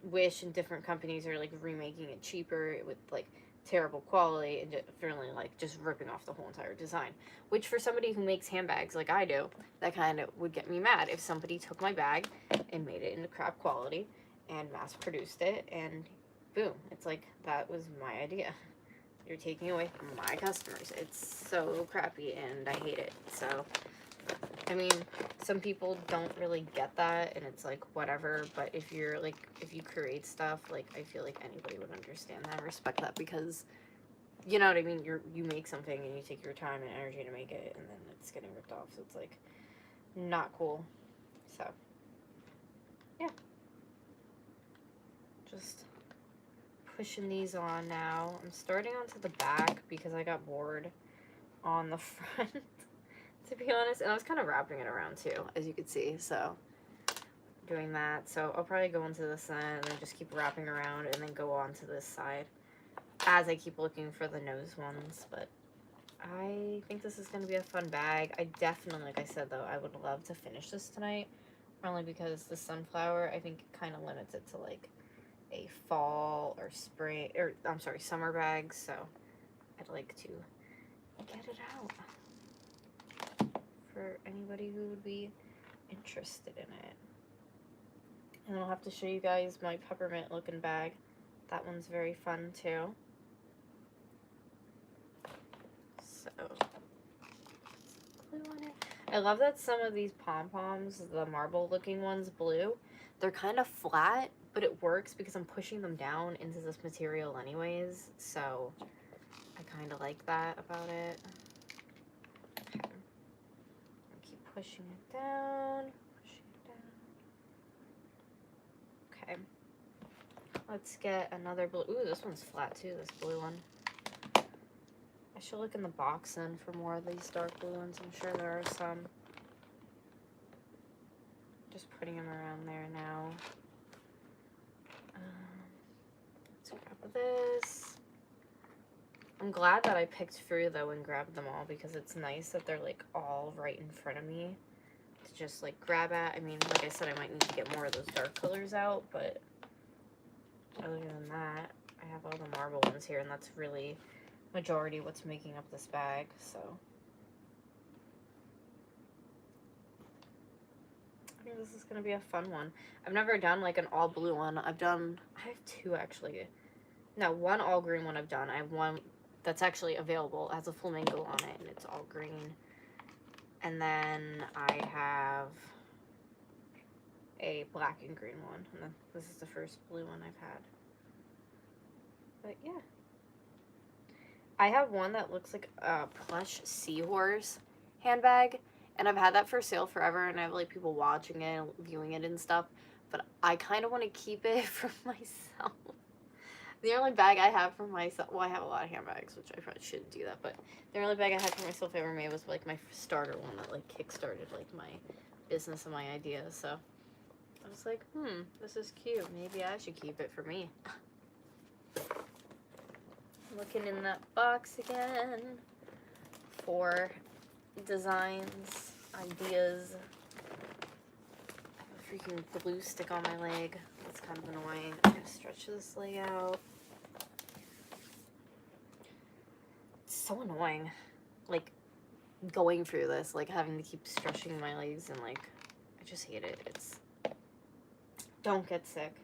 Wish and different companies are like remaking it cheaper with like terrible quality, and really like just ripping off the whole entire design, which for somebody who makes handbags like I do, that kind of would get me mad if somebody took my bag and made it into crap quality and mass produced it, and boom, it's like, that was my idea. You're taking away from my customers. It's so crappy and I hate it. So I mean, some people don't really get that, and it's like whatever, but if you're like, if you create stuff, like I feel like anybody would understand that and respect that, because you know what I mean, you make something and you take your time and energy to make it, and then it's getting ripped off, so it's like not cool. So yeah, just pushing these on now. I'm starting onto the back because I got bored on the front. To be honest, and I was kind of wrapping it around too, as you can see, so doing that. So I'll probably go into this end and then just keep wrapping around and then go on to this side as I keep looking for the nose ones. But I think this is going to be a fun bag. I definitely, like I said though, I would love to finish this tonight, only because the sunflower, I think, kind of limits it to like a fall or spring, or I'm sorry, summer bag, so I'd like to get it out for anybody who would be interested in it. And I'll have to show you guys my peppermint looking bag. That one's very fun too. So, glue on it. I love that some of these pom-poms, the marble looking ones, blue, they're kind of flat, but it works because I'm pushing them down into this material anyways, so I kind of like that about it. Pushing it down, Okay, let's get another blue. Ooh, this one's flat too, this blue one. I should look in the box then for more of these dark blue ones. I'm sure there are some. Just putting them around there now. Let's grab this. I'm glad that I picked through though and grabbed them all, because it's nice that they're like all right in front of me to just like grab at. I mean, like I said, I might need to get more of those dark colors out, but other than that, I have all the marble ones here, and that's really majority what's making up this bag. So think this is going to be a fun one. I've never done, like, an all-blue one. I have 2, actually. No, one all-green one I've done. I have one that's actually available. It has a flamingo on it, and it's all green. And then I have a black and green one. And then this is the first blue one I've had. But, yeah. I have one that looks like a plush seahorse handbag. And I've had that for sale forever, and I have, like, people watching it, viewing it and stuff. But I kind of want to keep it for myself. The only bag I have for myself, well, I have a lot of handbags, which I probably shouldn't do that, but the only bag I had for myself ever made was, like, my starter one that, like, kickstarted, like, my business and my ideas. So I was like, this is cute. Maybe I should keep it for me. Looking in that box again for designs, ideas. I have a freaking glue stick on my leg. That's kind of annoying. I'm gonna stretch this leg out. It's so annoying, like, going through this, like, having to keep stretching my legs, and, like, I just hate it. It's, don't get sick,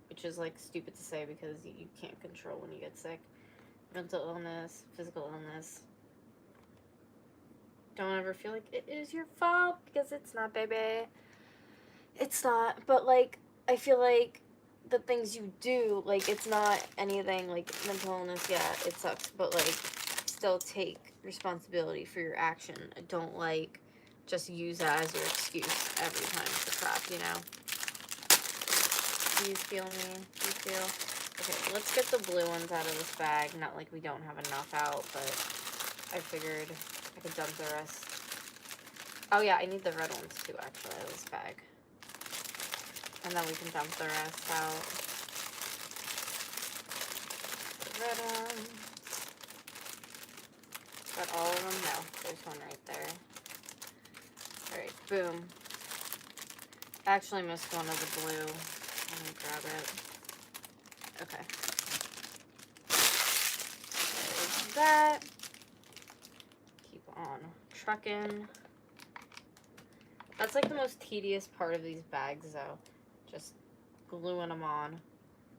which is, like, stupid to say because you can't control when you get sick. Mental illness, physical illness. Don't ever feel like it is your fault, because it's not, baby. It's not. But, like, I feel like the things you do, like, it's not anything, like, mental illness, yeah, it sucks, but, like, still take responsibility for your action. Don't, like, just use that as your excuse every time for crap, you know? Do you feel me? Do you feel? Okay, let's get the blue ones out of this bag. Not like we don't have enough out, but I figured I could dump the rest. Oh yeah, I need the red ones too, actually, out of this bag. And then we can dump the rest out. The red ones. Got all of them? No, there's one right there. Alright, boom. I actually missed one of the blue. Let me grab it. Okay. There's that. Keep on trucking. That's, like, the most tedious part of these bags, though. Just gluing them on.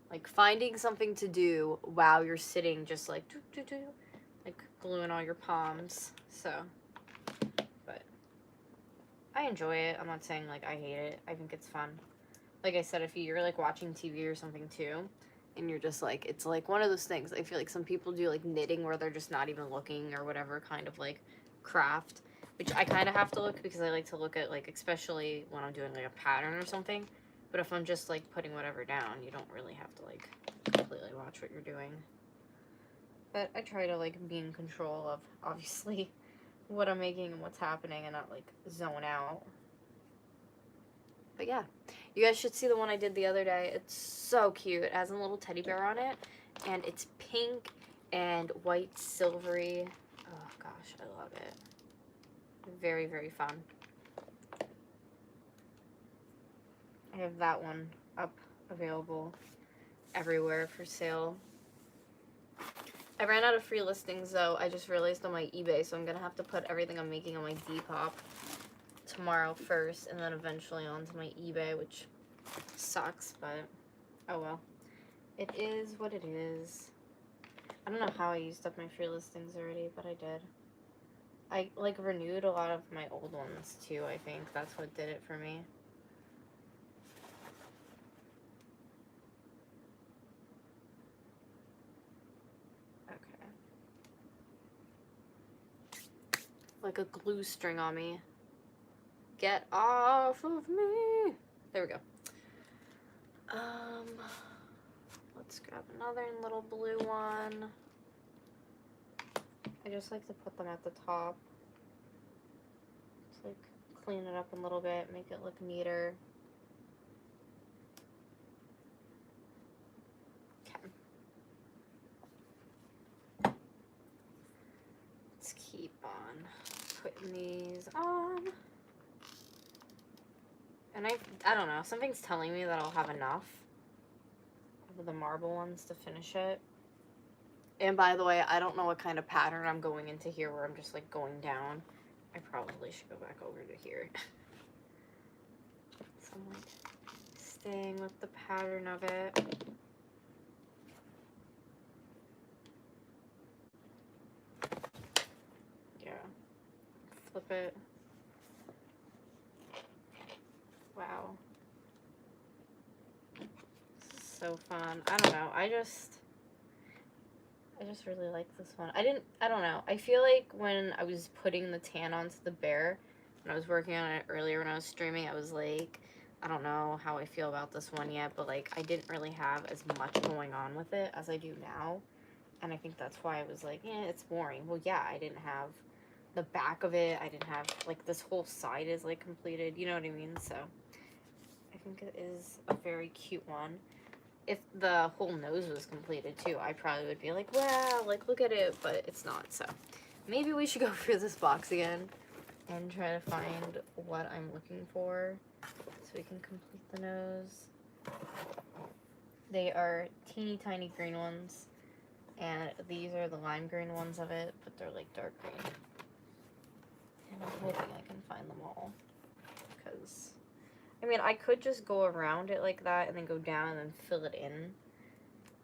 Like, finding something to do while you're sitting, just, like, like, gluing all your palms. So, but I enjoy it. I'm not saying, like, I hate it. I think it's fun. Like I said, if you're, like, watching TV or something, too, and you're just, like, it's, like, one of those things. I feel like some people do, like, knitting where they're just not even looking or whatever kind of, like, craft. Which I kind of have to look because I like to look at, like, especially when I'm doing, like, a pattern or something. But if I'm just, like, putting whatever down, you don't really have to, like, completely watch what you're doing. But I try to, like, be in control of, obviously, what I'm making and what's happening and not, like, zone out. But yeah, you guys should see the one I did the other day. It's so cute. It has a little teddy bear on it, and it's pink and white silvery. Oh gosh, I love it. Very, very fun. I have that one up, available everywhere for sale. I ran out of free listings, though. I just realized on my eBay, so I'm gonna have to put everything I'm making on my Depop tomorrow first, and then eventually onto my eBay, which sucks, but oh well. It is what it is. I don't know how I used up my free listings already, but I did. I, like, renewed a lot of my old ones, too, I think. That's what did it for me. Okay. Like a glue string on me. Get off of me. There we go. Let's grab another little blue one. I just like to put them at the top. Just, like, clean it up a little bit, make it look neater. Okay. Let's keep on putting these on. And I don't know, something's telling me that I'll have enough of the marble ones to finish it. And by the way, I don't know what kind of pattern I'm going into here where I'm just, like, going down. I probably should go back over to here. Let's I'm like staying with the pattern of it. Yeah. Flip it. Wow. This is so fun. I don't know. I just really like this one. I don't know. I feel like when I was putting the tan onto the bear, when I was working on it earlier when I was streaming, I was like, I don't know how I feel about this one yet, but like I didn't really have as much going on with it as I do now. And I think that's why I was like, yeah, it's boring. Well, yeah, I didn't have the back of it. I didn't have, like, this whole side is, like, completed. You know what I mean? So, I think it is a very cute one. If the whole nose was completed, too, I probably would be like, wow, like, look at it. But it's not, so. Maybe we should go through this box again and try to find what I'm looking for so we can complete the nose. They are teeny tiny green ones. And these are the lime green ones of it, but they're like dark green. And I'm hoping I can find them all. Because, I mean, I could just go around it like that and then go down and then fill it in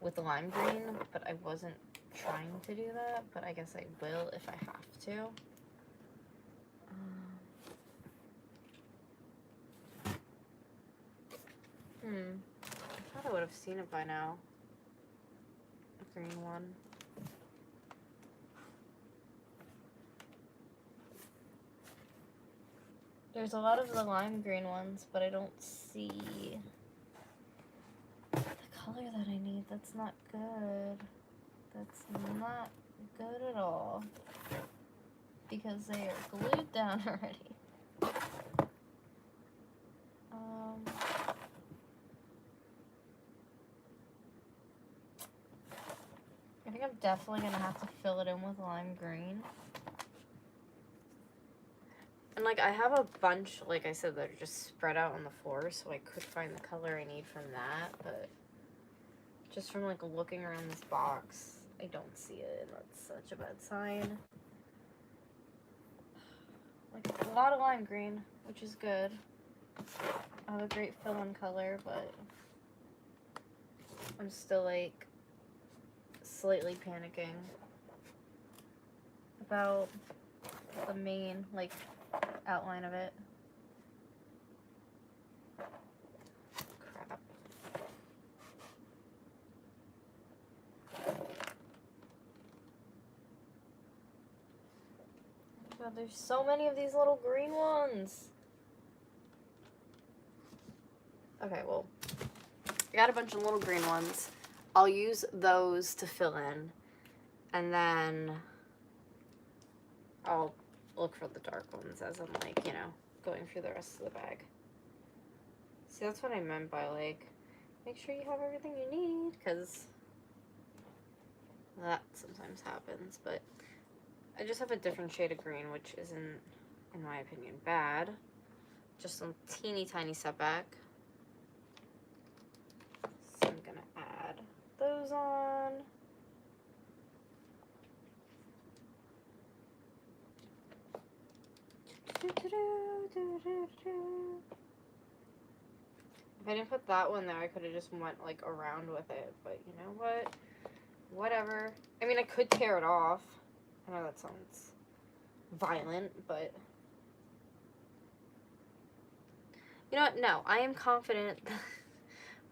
with the lime green, but I wasn't trying to do that, but I guess I will if I have to. I thought I would have seen it by now. A green one. There's a lot of the lime green ones, but I don't see the color that I need. That's not good. That's not good at all. Because they are glued down already. I think I'm definitely going to have to fill it in with lime green. And, like, I have a bunch, like I said, that are just spread out on the floor, so I could find the color I need from that, but just from, like, looking around this box, I don't see it, and that's such a bad sign. Like, a lot of lime green, which is good. I have a great fill-in color, but I'm still, like, slightly panicking about the main, like, outline of it. Crap. God, there's so many of these little green ones. Okay, well, I got a bunch of little green ones. I'll use those to fill in, and then I'll look for the dark ones as I'm, like, you know, going through the rest of the bag. See, that's what I meant by, like, make sure you have everything you need, because that sometimes happens, but I just have a different shade of green, which isn't, in my opinion, bad. Just some teeny tiny setback. So I'm gonna add those on. If I didn't put that one there, I could have just went, like, around with it, but you know what? Whatever. I mean, I could tear it off. I know that sounds violent, but you know what? No, I am confident that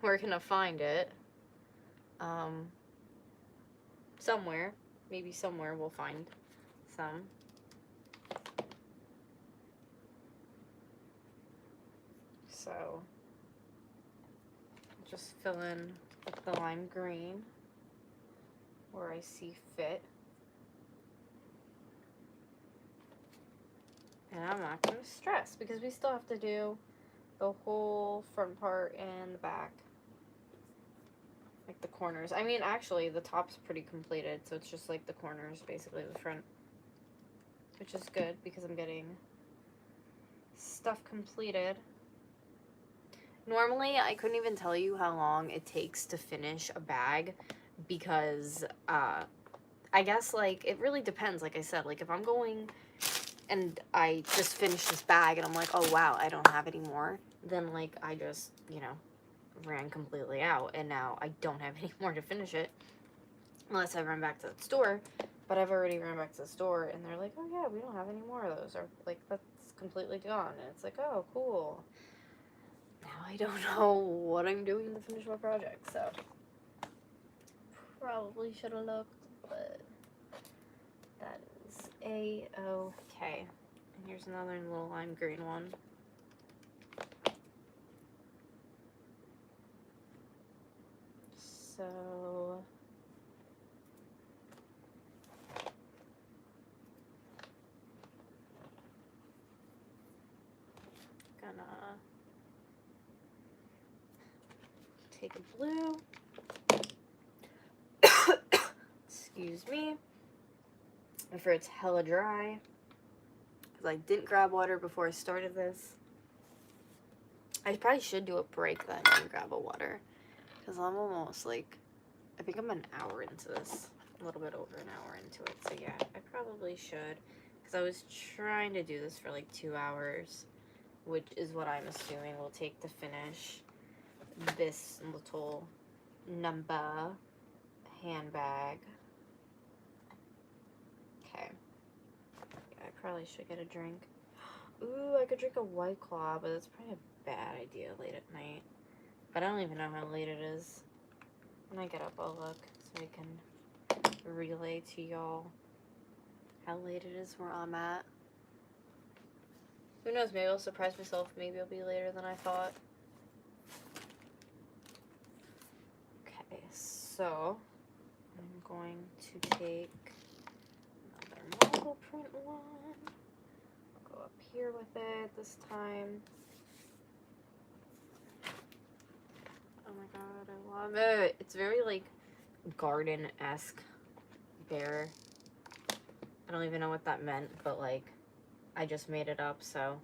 we're gonna find it. Somewhere. Maybe somewhere we'll find some. So, just fill in with the lime green where I see fit. And I'm not going to stress because we still have to do the whole front part and the back. Like the corners. I mean, actually, the top's pretty completed, so it's just like the corners, basically, the front. Which is good because I'm getting stuff completed. Normally, I couldn't even tell you how long it takes to finish a bag because, I guess, like, it really depends. Like I said, like, if I'm going and I just finished this bag and I'm like, oh, wow, I don't have any more, then like I just, you know, ran completely out, and now I don't have any more to finish it unless I run back to the store. But I've already ran back to the store, and they're like, oh yeah, we don't have any more of those, or like that's completely gone. And it's like, oh cool, now I don't know what I'm doing to finish my project. So probably should have looked, but that is a-okay. And here's another little lime green one. So gonna take a blue. Excuse me. And for it's hella dry, because I didn't grab water before I started this. I probably should do a break then and grab a water, because I'm almost like, I think I'm an hour into this, a little bit over an hour into it. So yeah, I probably should, because I was trying to do this for like 2 hours, which is what I'm assuming will take to finish this little number handbag. Okay. Yeah, I probably should get a drink. Ooh, I could drink a White Claw, but that's probably a bad idea late at night. But I don't even know how late it is. When I get up, I'll look so I can relay to y'all how late it is where I'm at. Who knows, maybe I'll surprise myself. Maybe it'll be later than I thought. Okay, so I'm going to take another marble print one. I'll go up here with it this time. Oh my god, I love it. It's very like garden-esque bear. I don't even know what that meant, but like I just made it up, so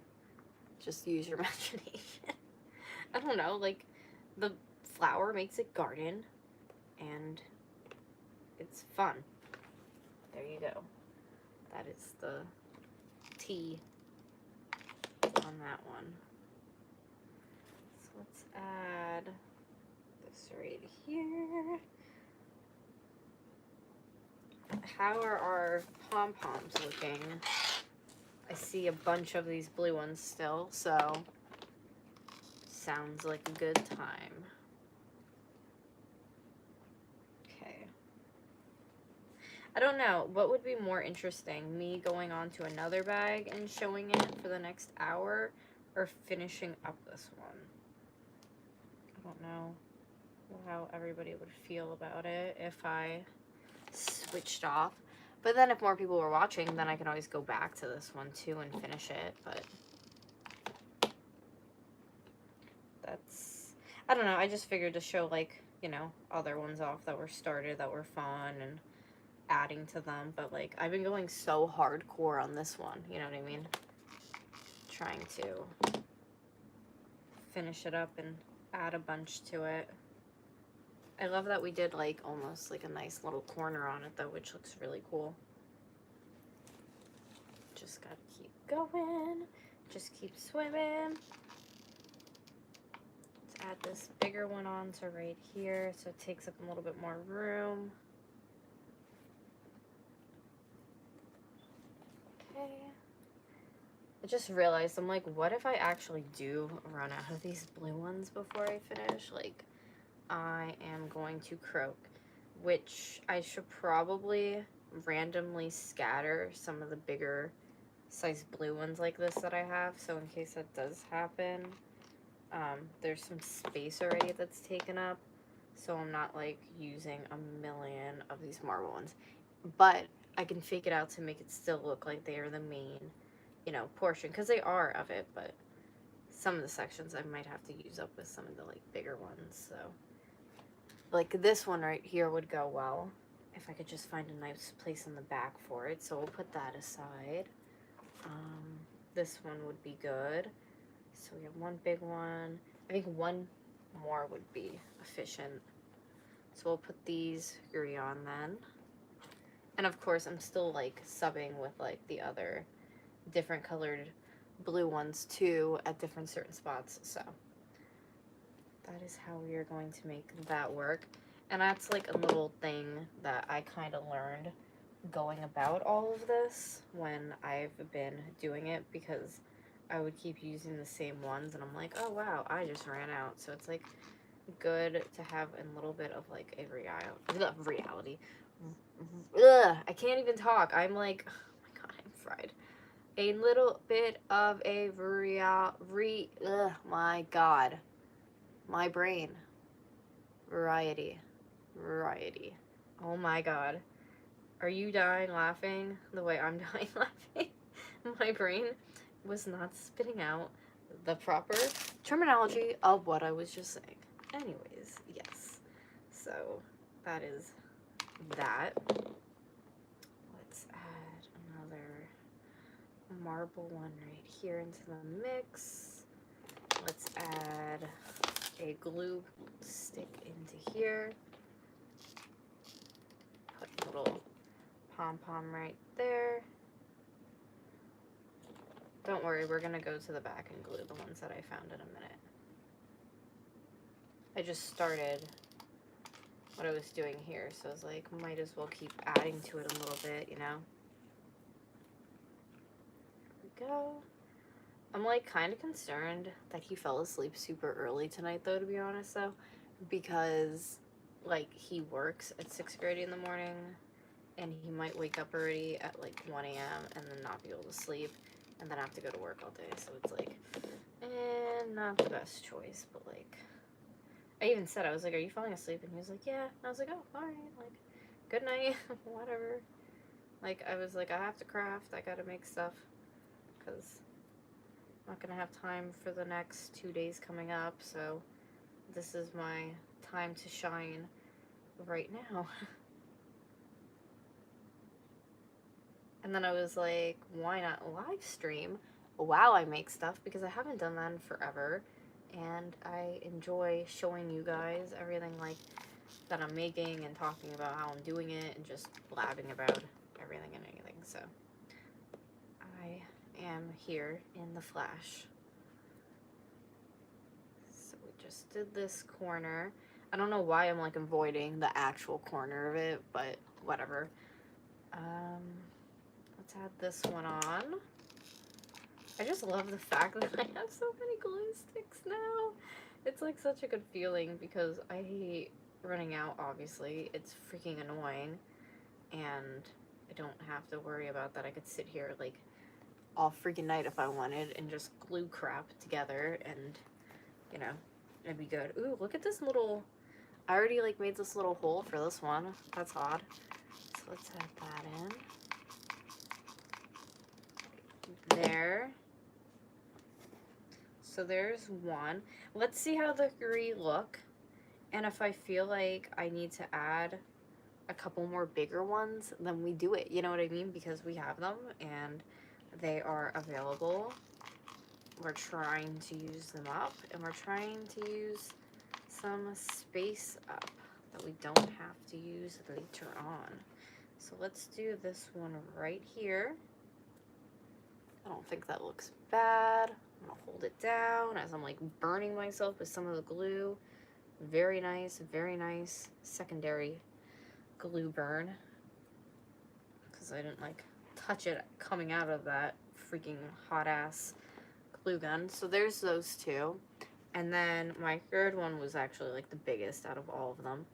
just use your imagination. I don't know, like the flower makes it garden and it's fun. There you go. That is the tea on that one. So let's add this right here. How are our pom-poms looking? I see a bunch of these blue ones still, so sounds like a good time. Okay. I don't know, what would be more interesting? Me going on to another bag and showing it for the next hour, or finishing up this one? I don't know how everybody would feel about it if I switched off. But then if more people were watching, then I can always go back to this one too and finish it. But that's, I don't know, I just figured to show like, you know, other ones off that were started that were fun and adding to them. But like I've been going so hardcore on this one, you know what I mean? Trying to finish it up and add a bunch to it. I love that we did like almost like a nice little corner on it though, which looks really cool. Just gotta keep going, just keep swimming. Let's add this bigger one on to right here so it takes up a little bit more room. Okay. I just realized, I'm like, what if I actually do run out of these blue ones before I finish? Like, I am going to croak, which I should probably randomly scatter some of the bigger size blue ones like this that I have, so in case that does happen, there's some space already that's taken up, so I'm not like using a million of these marble ones, but I can fake it out to make it still look like they are the main, you know, portion, because they are of it, but some of the sections I might have to use up with some of the like bigger ones. So like this one right here would go well if I could just find a nice place in the back for it, so we'll put that aside. This one would be good. So we have one big one. I think one more would be efficient. So we'll put these three on then. And of course I'm still like subbing with like the other different colored blue ones too at different certain spots. So that is how we are going to make that work. And that's like a little thing that I kind of learned going about all of this when I've been doing it, because I would keep using the same ones and I'm like, oh wow, I just ran out. So it's like good to have a little bit of like a reality. Ugh, I can't even talk. I'm like, oh my god, I'm fried. A little bit of a my god. My brain. Variety. Oh my god. Are you dying laughing the way I'm dying laughing? My brain was not spitting out the proper terminology of what I was just saying. Anyways, yes. So that is that. Let's add another marble one right here into the mix. Let's add a glue stick into here. Put a little pom-pom right there. Don't worry, we're gonna go to the back and glue the ones that I found in a minute. I just started what I was doing here, so I was like, might as well keep adding to it a little bit, you know? There we go. I'm like kind of concerned that he fell asleep super early tonight though, to be honest though, because like he works at 6:30 in the morning and he might wake up already at like 1 a.m. and then not be able to sleep and then have to go to work all day. So it's like, not the best choice, but like, I even said, I was like, are you falling asleep? And he was like, yeah. And I was like, oh, all right, like, good night, whatever. Like, I was like, I have to craft, I gotta make stuff, because I'm not gonna have time for the next 2 days coming up, so this is my time to shine right now. And then I was like, why not live stream while I make stuff, because I haven't done that in forever, and I enjoy showing you guys everything like that I'm making and talking about how I'm doing it and just blabbing about everything and anything. So I am here in the flash. So we just did this corner. I don't know why I'm like avoiding the actual corner of it, but whatever. Let's add this one on. I just love the fact that I have so many glue sticks now. It's like such a good feeling because I hate running out, obviously. It's freaking annoying. And I don't have to worry about that. I could sit here like all freaking night if I wanted and just glue crap together and, you know, it'd be good. Ooh, look at this little, I already like made this little hole for this one. That's odd. So let's add that in. There. So there's one. Let's see how the three look. And if I feel like I need to add a couple more bigger ones, then we do it. You know what I mean? Because we have them and they are available. We're trying to use them up and we're trying to use some space up that we don't have to use later on. So let's do this one right here. I don't think that looks bad. I'm gonna hold it down as I'm like burning myself with some of the glue. Very nice secondary glue burn. Because I didn't like touch it coming out of that freaking hot ass glue gun. So there's those two. And then my third one was actually like the biggest out of all of them.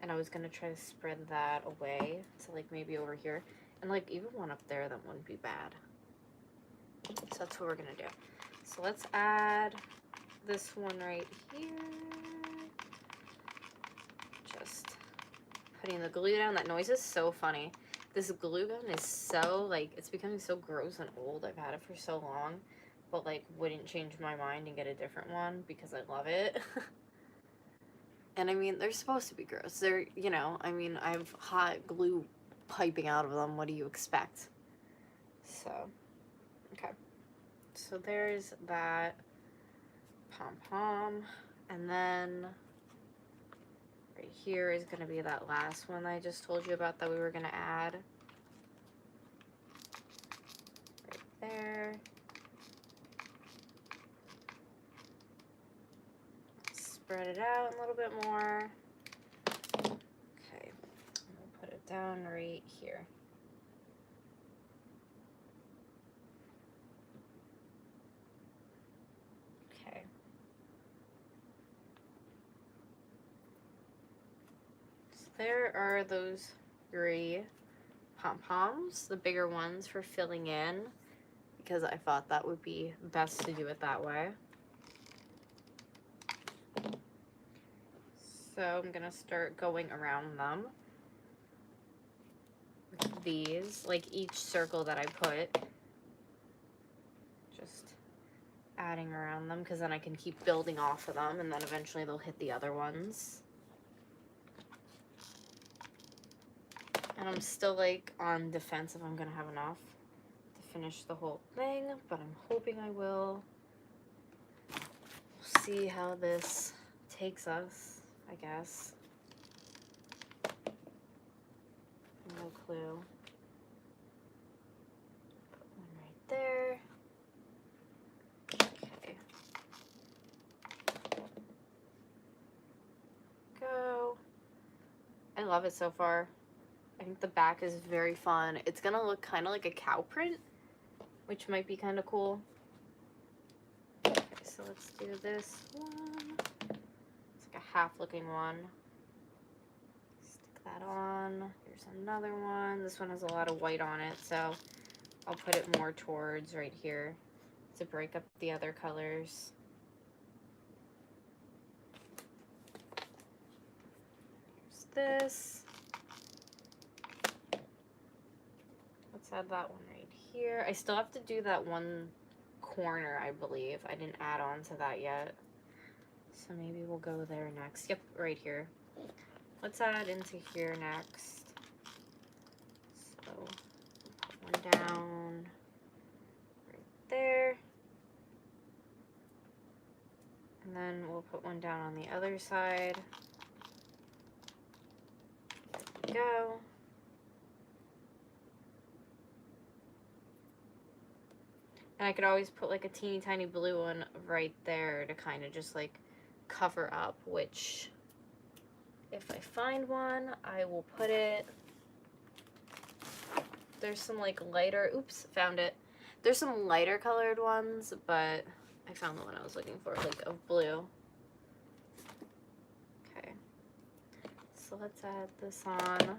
And I was gonna try to spread that away to like maybe over here. And like even one up there that wouldn't be bad. So that's what we're gonna do. So let's add this one right here. Just putting the glue down. That noise is so funny. This glue gun is so like, it's becoming so gross and old. I've had it for so long, but like wouldn't change my mind and get a different one because I love it. And I mean, they're supposed to be gross. They're, you know, I mean, I have hot glue piping out of them. What do you expect? So, okay. So there's that pom-pom. And then right here is going to be that last one I just told you about that we were going to add. Right there. spread it out a little bit more. Okay, we'll put it down right here. Okay. So there are those 3 pom-poms, the bigger ones for filling in, because I thought that would be best to do it that way. So I'm gonna start going around them with these, like each circle that I put, just adding around them, because then I can keep building off of them, and then eventually they'll hit the other ones. And I'm still like on defense if I'm gonna have enough to finish the whole thing, but I'm hoping I will. We'll see how this takes us, I guess. No clue. Put one right there. Okay. Go. I love it so far. I think the back is very fun. It's gonna look kind of like a cow print, which might be kind of cool. Okay, so let's do this one. It's like a half looking one. Stick that on. Here's another one. This one has a lot of white on it, so I'll put it more towards right here to break up the other colors. Here's this. Let's add that one right here. I still have to do that one corner, I believe. I didn't add on to that yet. So maybe we'll go there next. Yep, right here. Let's add into here next. So put one down right there. And then we'll put one down on the other side. There we go. And I could always put like a teeny tiny blue one right there to kind of just like cover up, which if I find one, I will put it. There's some like lighter, oops, found it. There's some lighter colored ones, but I found the one I was looking for, like of blue. Okay, so let's add this on.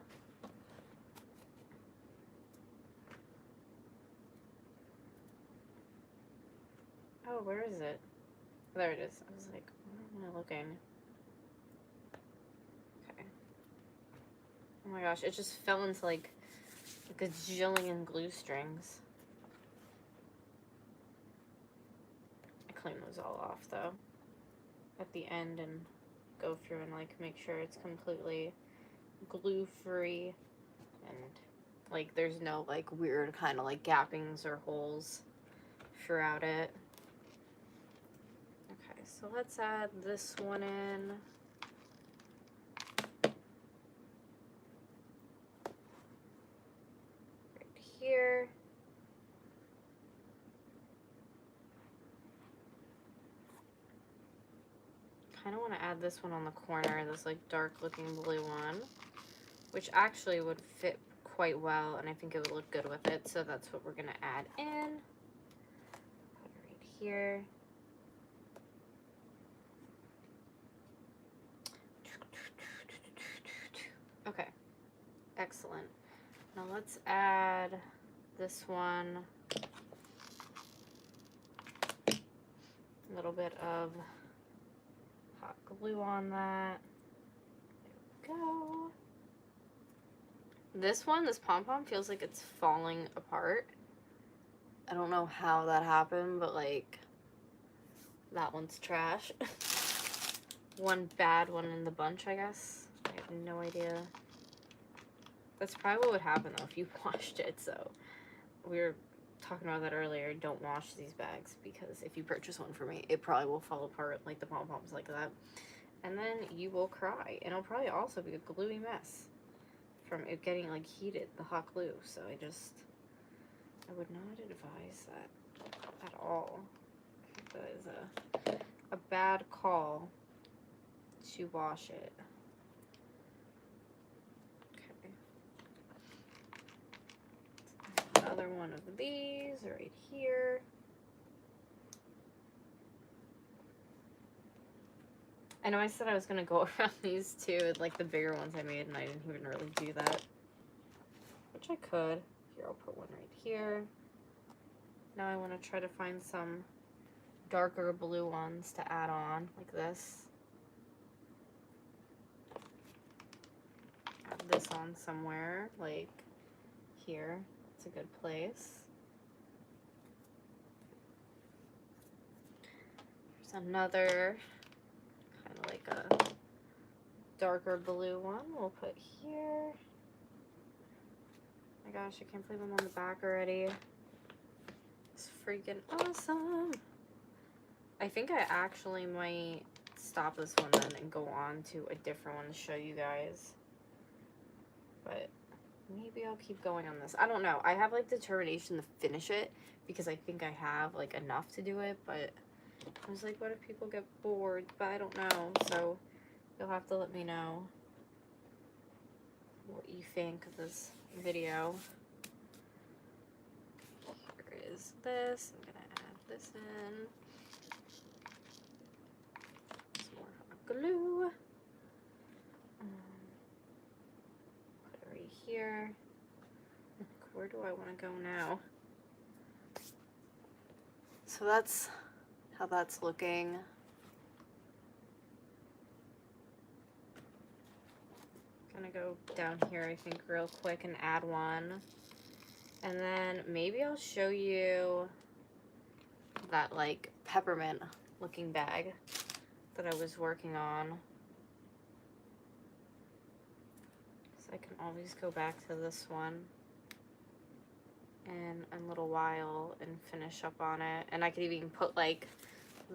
Oh, where is it? There it is. I was like, where am I looking? Okay. Oh my gosh, it just fell into like a gajillion glue strings. I clean those all off though at the end and go through and like make sure it's completely glue free and like there's no like weird kind of like gappings or holes throughout it. Okay, so let's add this one in. Right here. Kind of want to add this one on the corner, this like dark looking blue one, which actually would fit quite well and I think it would look good with it, so that's what we're going to add in. Put it right here. Okay, excellent. Now let's add this one. A little bit of hot glue on that. There we go. This one, this pom-pom feels like it's falling apart. I don't know how that happened, but like that one's trash. One bad one in the bunch, I guess. I have no idea. That's probably what would happen though if you washed it, so we were talking about that earlier. Don't wash these bags because if you purchase one for me, it probably will fall apart like the pom-poms like that. And then you will cry. And it'll probably also be a gluey mess from it getting like heated, the hot glue. So I would not advise that at all. I think that is a bad call. to wash it. Okay. Another one of these right here. I know I said I was going to go around these two, like the bigger ones I made, and I didn't even really do that. Which I could. Here, I'll put one right here. Now I want to try to find some darker blue ones to add on, like this. Add this on somewhere, like here. It's a good place. There's another kind of like a darker blue one we'll put here. Oh my gosh, I can't believe I'm on the back already. It's freaking awesome. I think I actually might stop this one then and go on to a different one to show you guys. But maybe I'll keep going on this. I don't know. I have like determination to finish it because I think I have like enough to do it, but I was like, what if people get bored? But I don't know. So you'll have to let me know what you think of this video. Here is this. I'm gonna add this in. Some more hot glue. Put it right here. Where do I want to go now? So that's how that's looking. Gonna go down here, I think, real quick and add one. And then maybe I'll show you that like peppermint looking bag that I was working on. So I can always go back to this one in a little while and finish up on it. And I could even put like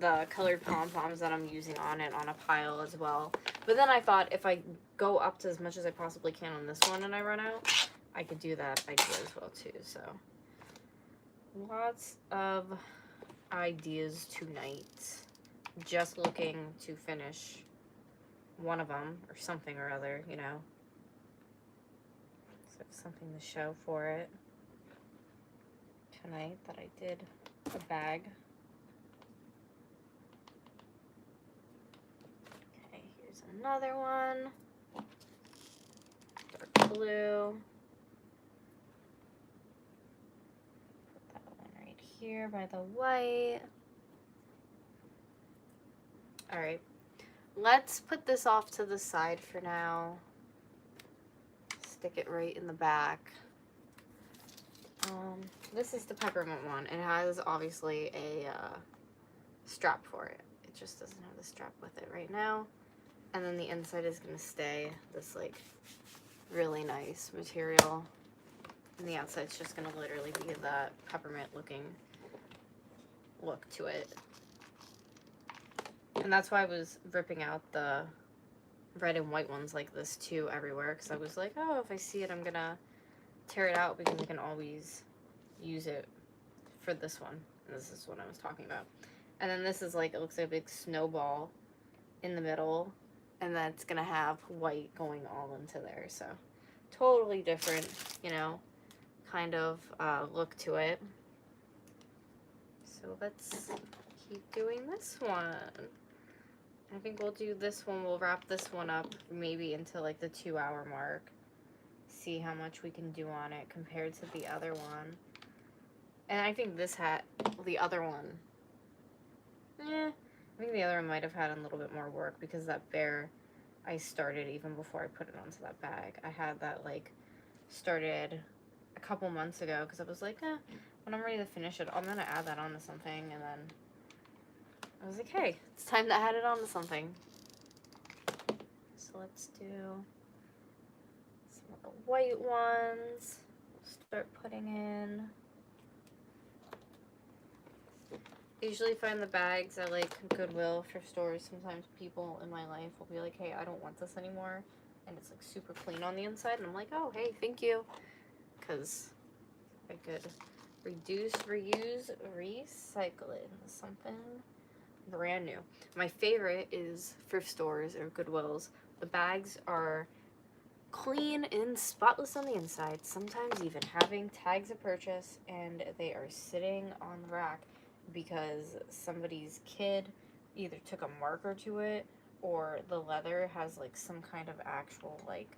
the colored pom-poms that I'm using on it on a pile as well. But then I thought if I go up to as much as I possibly can on this one and I run out, I could do that idea as well too. So lots of ideas tonight. Just looking to finish one of them or something or other, you know. So something to show for it tonight that I did a bag. Okay, here's another one. Dark blue. Put that one right here by the white. Alright, let's put this off to the side for now. Stick it right in the back. This is the peppermint one. It has obviously a strap for it. It just doesn't have the strap with it right now. And then the inside is going to stay this like really nice material. And the outside's just going to literally be that peppermint looking look to it. And that's why I was ripping out the red and white ones like this too everywhere. Because I was like, oh, if I see it, I'm going to tear it out because I can always use it for this one. And this is what I was talking about. And then this is like, it looks like a big snowball in the middle. And that's going to have white going all into there. So totally different, you know, kind of look to it. So let's keep doing this one. I think we'll do this one. We'll wrap this one up maybe until like the 2-hour mark. See how much we can do on it compared to the other one. And I think this hat, the other one, I think the other one might have had a little bit more work because that bear I started even before I put it onto that bag. I had that like started a couple months ago because I was like, when I'm ready to finish it, I'm going to add that onto something. And then I was like, hey, it's time to add it onto something. So let's do some of the white ones. We'll start putting in. I usually find the bags at like Goodwill, thrift stores. Sometimes people in my life will be like, hey, I don't want this anymore. And it's like super clean on the inside. And I'm like, oh, hey, thank you. Because I could reduce, reuse, recycle it into something brand new. My favorite is thrift stores or Goodwills. The bags are clean and spotless on the inside, sometimes even having tags of purchase, and they are sitting on the rack because somebody's kid either took a marker to it or the leather has like some kind of actual like,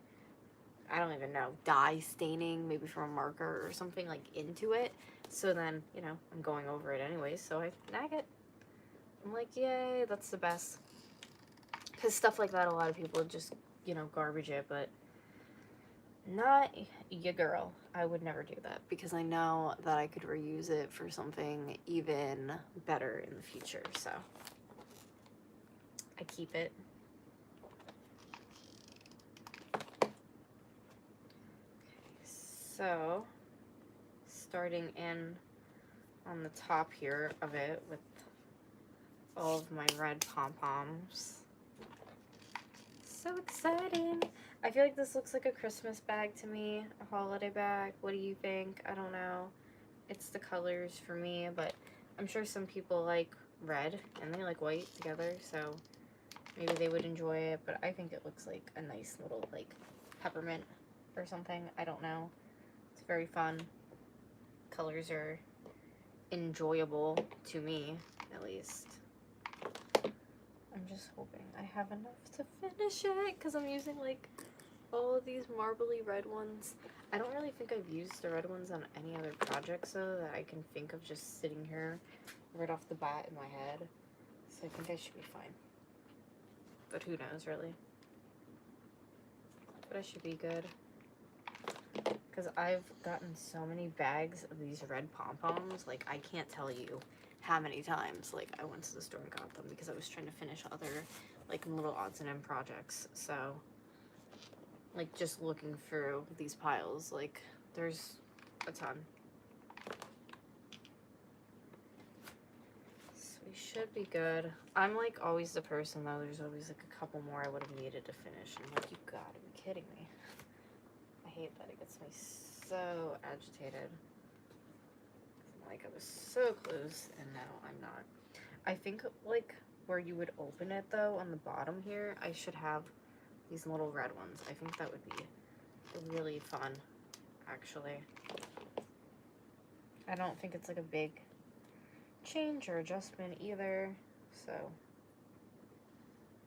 I don't even know, dye staining, maybe from a marker or something like into it. So then, you know, I'm going over it anyways, so I snag it. I'm like, yay, that's the best. Because stuff like that, a lot of people just, you know, garbage it, but not your girl. I would never do that because I know that I could reuse it for something even better in the future, so I keep it. So, starting in on the top here of it with all of my red pom-poms. So exciting! I feel like this looks like a Christmas bag to me, a holiday bag. What do you think? I don't know. It's the colors for me, but I'm sure some people like red and they like white together, so maybe they would enjoy it, but I think it looks like a nice little like peppermint or something. I don't know. It's very fun. Colors are enjoyable to me, at least. I'm just hoping I have enough to finish it because I'm using like all of these marbly red ones. I don't really think I've used the red ones on any other projects though that I can think of just sitting here right off the bat in my head. So I think I should be fine. But who knows really. But I should be good. Because I've gotten so many bags of these red pom-poms, like I can't tell you how many times like I went to the store and got them because I was trying to finish other like little odds and end projects. So like just looking through these piles, like there's a ton. So we should be good. I'm like always the person though, there's always like a couple more I would have needed to finish. And I'm like, you gotta be kidding me. I hate that, it gets me so agitated. Like I was so close and now I'm not. I think like where you would open it though on the bottom here, I should have these little red ones. I think that would be really fun, actually. I don't think it's like a big change or adjustment either, so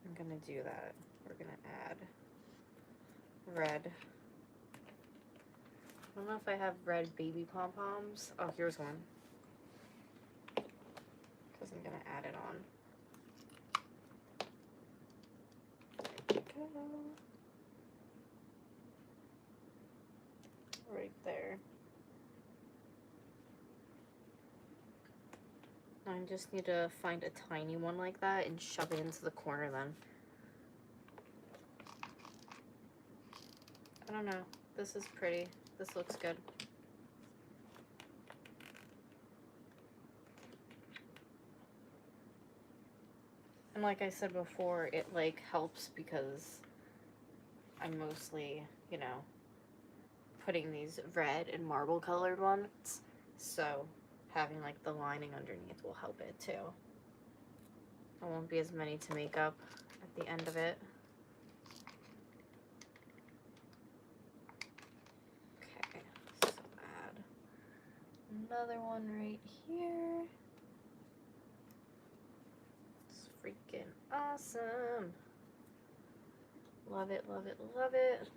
I'm gonna do that. We're gonna add red. I don't know if I have red baby pom-poms. Oh, here's one. Because I'm gonna add it on. There we go. Right there. I just need to find a tiny one like that and shove it into the corner then. I don't know. This is pretty. This looks good. And like I said before, it like helps because I'm mostly, you know, putting these red and marble colored ones. So having like the lining underneath will help it too. There won't be as many to make up at the end of it. Okay, so add another one right here. It's freaking awesome. Love it, love it, love it.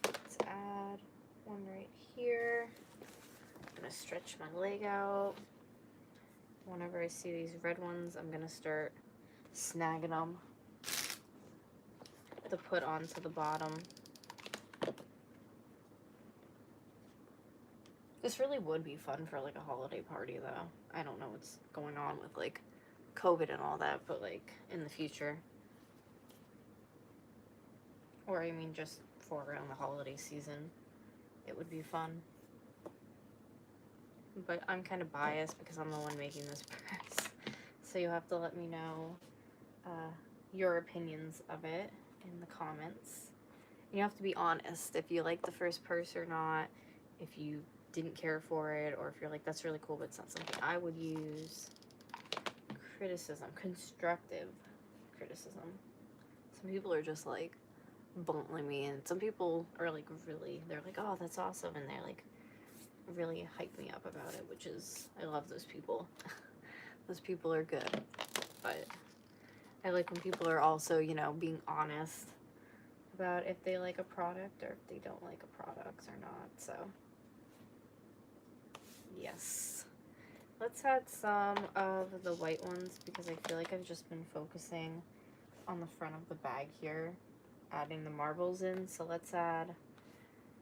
Let's add one right here. I'm gonna stretch my leg out. Whenever I see these red ones, I'm gonna start snagging them to put onto the bottom. This really would be fun for like a holiday party though. I don't know what's going on with like COVID and all that, but like in the future. Or I mean just for around the holiday season, it would be fun. But I'm kind of biased because I'm the one making this press. So you'll have to let me know your opinions of it in the comments. You have to be honest if you like the first purse or not, if you didn't care for it, or if you're like, that's really cool, but it's not something I would use. criticism, constructive criticism. Some people are just like bluntly mean. Some people are like really, they're like, oh, that's awesome, and they're like really hype me up about it, which is, I love those people. Those people are good. But I like when people are also, you know, being honest about if they like a product or if they don't like a product or not. So yes, let's add some of the white ones because I feel like I've just been focusing on the front of the bag here, adding the marbles in. So let's add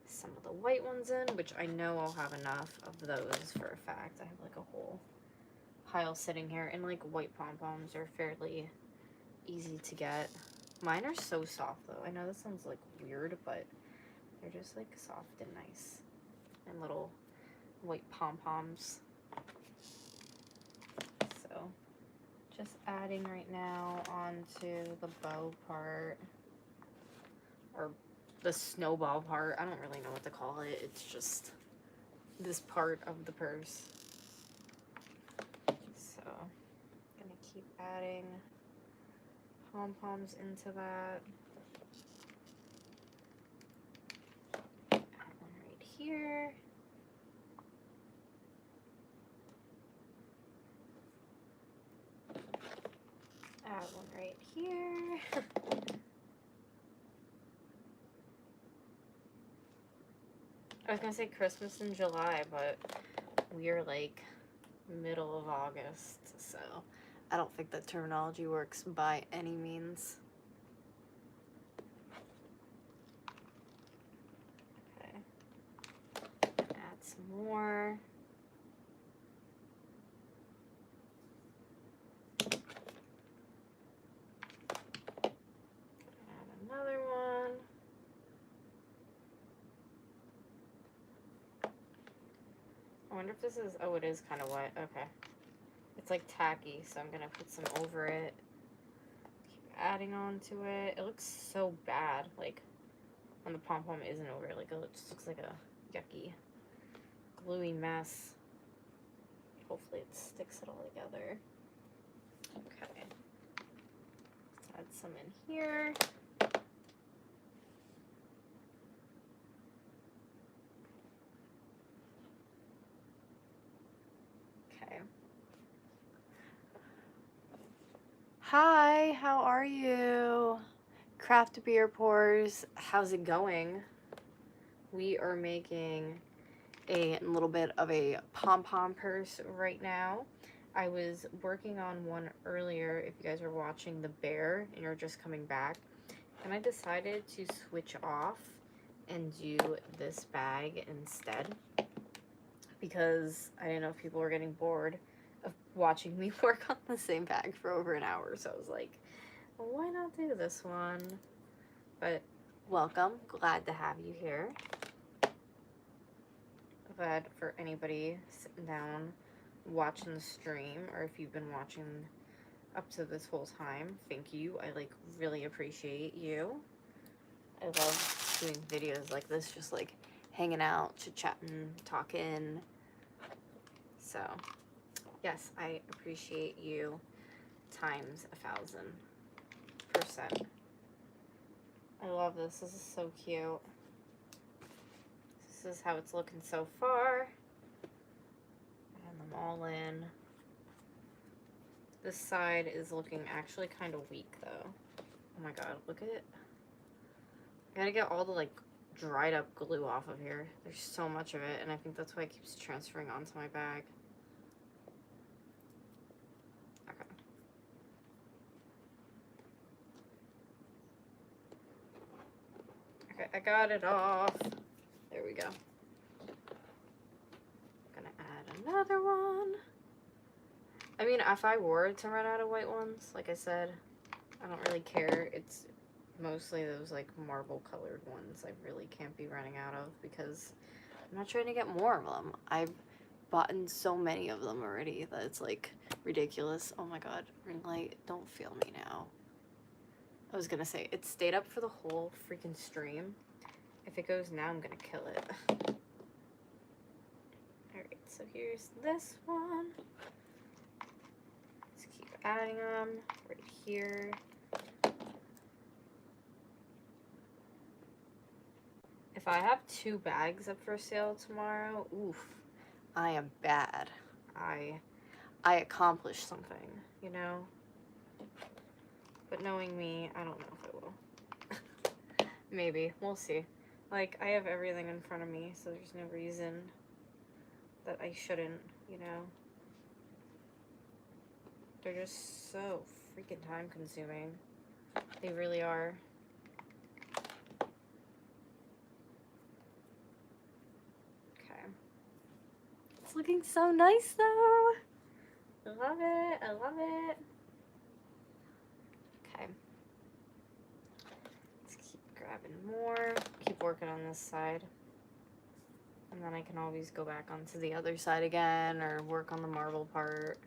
some of the white ones in, which I know I'll have enough of those for a fact. I have like a whole pile sitting here, and like white pom-poms are fairly easy to get. Mine are so soft though. I know this sounds like weird, but they're just like soft and nice, and little white pom-poms. So just adding right now onto the bow part, or the snowball part. I don't really know what to call it. It's just this part of the purse. So I'm gonna keep adding pom-poms into that. Add one right here. Add one right here. I was gonna say Christmas in July, but we are like middle of August, so I don't think that terminology works by any means. Okay. Add some more. Add another one. I wonder if this is, oh, it is kind of wet. Okay. It's like tacky, so I'm gonna put some over it. Keep adding on to it. It looks so bad, like when the pom-pom isn't over it. Like it just looks like a yucky, gluey mess. Hopefully it sticks it all together. Okay. Let's add some in here. Okay. Hi, how are you? Craft Beer Pours, how's it going? We are making a little bit of a pom-pom purse right now. I was working on one earlier, if you guys were watching the bear and you're just coming back, and I decided to switch off and do this bag instead because I didn't know if people were getting bored of watching me work on the same bag for over an hour. So I was like, well, why not do this one? But welcome, glad to have you here. Glad for anybody sitting down watching the stream, or if you've been watching up to this whole time, thank you. I like really appreciate you. I love doing videos like this, just like hanging out, chit-chatting, talking. So yes, I appreciate you times 1,000%. I love this. This is so cute. This is how it's looking so far. Add them all in. This side is looking actually kind of weak though. Oh my god, look at it. I gotta get all the like dried up glue off of here. There's so much of it, and I think that's why it keeps transferring onto my bag. Okay. Okay, I got it off. There we go. Gonna add another one. I mean, if I were to run out of white ones, like I said, I don't really care. It's mostly those like marble colored ones I really can't be running out of because I'm not trying to get more of them. I've bought so many of them already that it's like ridiculous. Oh my god, ring light, don't feel me now. I was gonna say, it stayed up for the whole freaking stream. If it goes now, I'm gonna kill it. Alright, so here's this one. Let's keep adding them right here. If I have 2 bags up for sale tomorrow, oof, I am bad. I accomplished something, you know? But knowing me, I don't know if I will. Maybe. We'll see. Like, I have everything in front of me, so there's no reason that I shouldn't, you know? They're just so freaking time consuming. They really are. Okay. It's looking so nice though. I love it. I love it. Okay. Let's keep grabbing more. Keep working on this side. And then I can always go back onto the other side again or work on the marble part.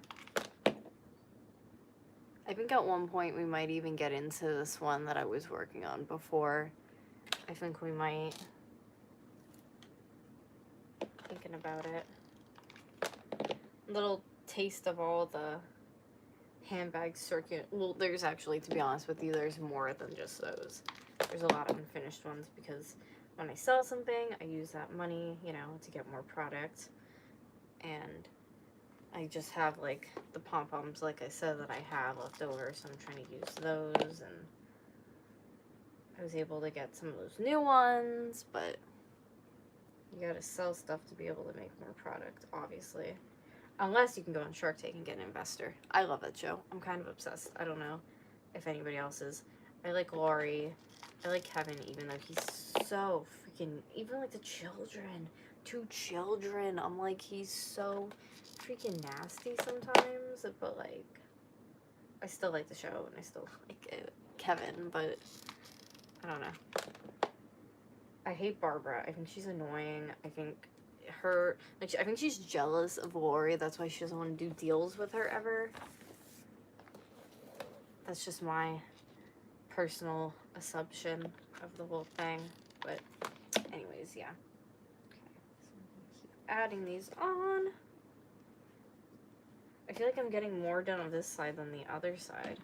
I think at one point we might even get into this one that I was working on before. I think we might. Thinking about it. Little taste of all the handbag circuit. Well, there's actually, to be honest with you, there's more than just those. There's a lot of unfinished ones because when I sell something, I use that money, you know, to get more product. And I just have, like, the pom-poms, like I said, that I have left over, so I'm trying to use those, and I was able to get some of those new ones, but you gotta sell stuff to be able to make more product, obviously. Unless you can go on Shark Tank and get an investor. I love that show. I'm kind of obsessed. I don't know if anybody else is. I like Laurie. I like Kevin, even though he's so freaking... Even, like, the children. 2 children. I'm like, he's so freaking nasty sometimes, but like I still like the show and I still like Kevin, but I don't know. I hate Barbara. I think she's annoying. I think her, like, I think she's jealous of Lori. That's why she doesn't want to do deals with her ever. That's just my personal assumption of the whole thing. But anyways, yeah. Okay, so I'm gonna keep adding these on. I feel like I'm getting more done on this side than the other side.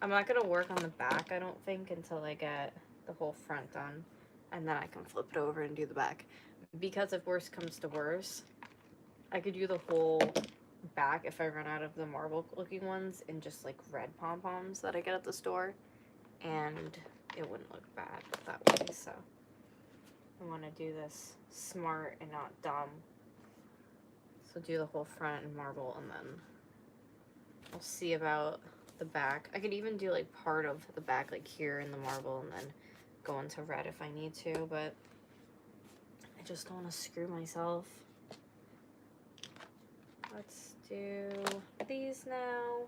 I'm not going to work on the back, I don't think, until I get the whole front done. And then I can flip it over and do the back. Because if worse comes to worse, I could do the whole back if I run out of the marble looking ones in just like red pom-poms that I get at the store. And it wouldn't look bad that way, so I want to do this smart and not dumb. So do the whole front and marble, and then I'll see about the back. I could even do like part of the back, like here in the marble, and then go into red if I need to, but I just don't want to screw myself. Let's do these now.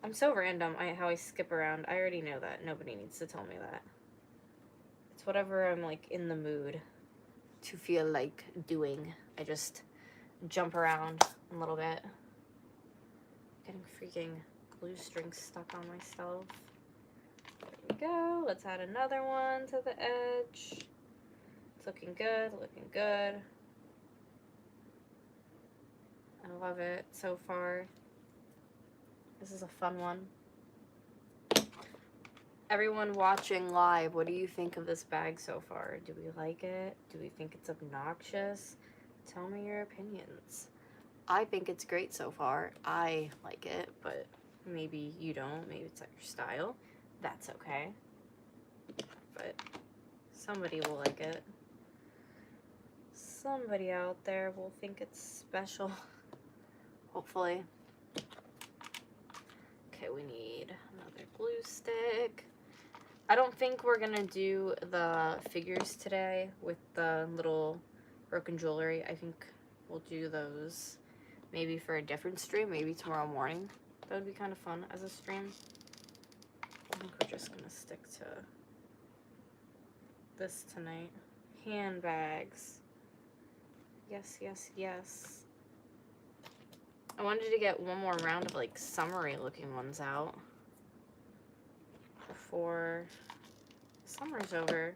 I'm so random how I skip around. I already know that. Nobody needs to tell me that. It's whatever I'm like in the mood to feel like doing. I just jump around a little bit. Getting freaking glue strings stuck on myself. There we go. Let's add another one to the edge. It's looking good, looking good. I love it so far. This is a fun one. Everyone watching live, what do you think of this bag so far? Do we like it? Do we think it's obnoxious? Tell me your opinions. I think it's great so far. I like it, but maybe you don't. Maybe it's not your style. That's okay. But somebody will like it. Somebody out there will think it's special. Hopefully. Okay, we need another glue stick. I don't think we're gonna do the figures today with the little broken jewelry. I think we'll do those maybe for a different stream, maybe tomorrow morning. That would be kind of fun as a stream. I think we're just gonna stick to this tonight. Handbags. Yes, yes, yes. I wanted to get one more round of like summery looking ones out before summer's over.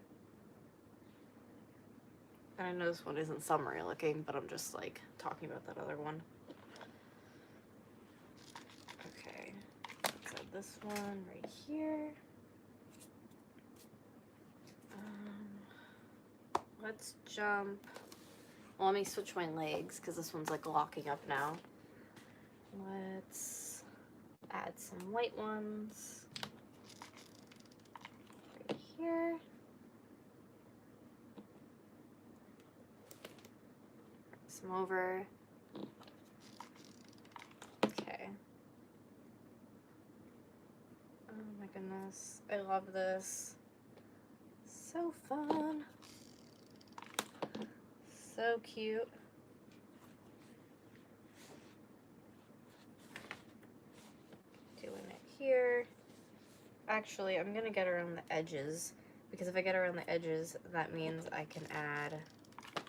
And I know this one isn't summery looking, but I'm just like talking about that other one. this one right here. Let's jump. Well, let me switch my legs because this one's like locking up now. Let's add some white ones right here. Some over. Okay. Oh my goodness. I love this. So fun. So cute. Doing it here. Actually, I'm gonna get around the edges because if I get around the edges, that means I can add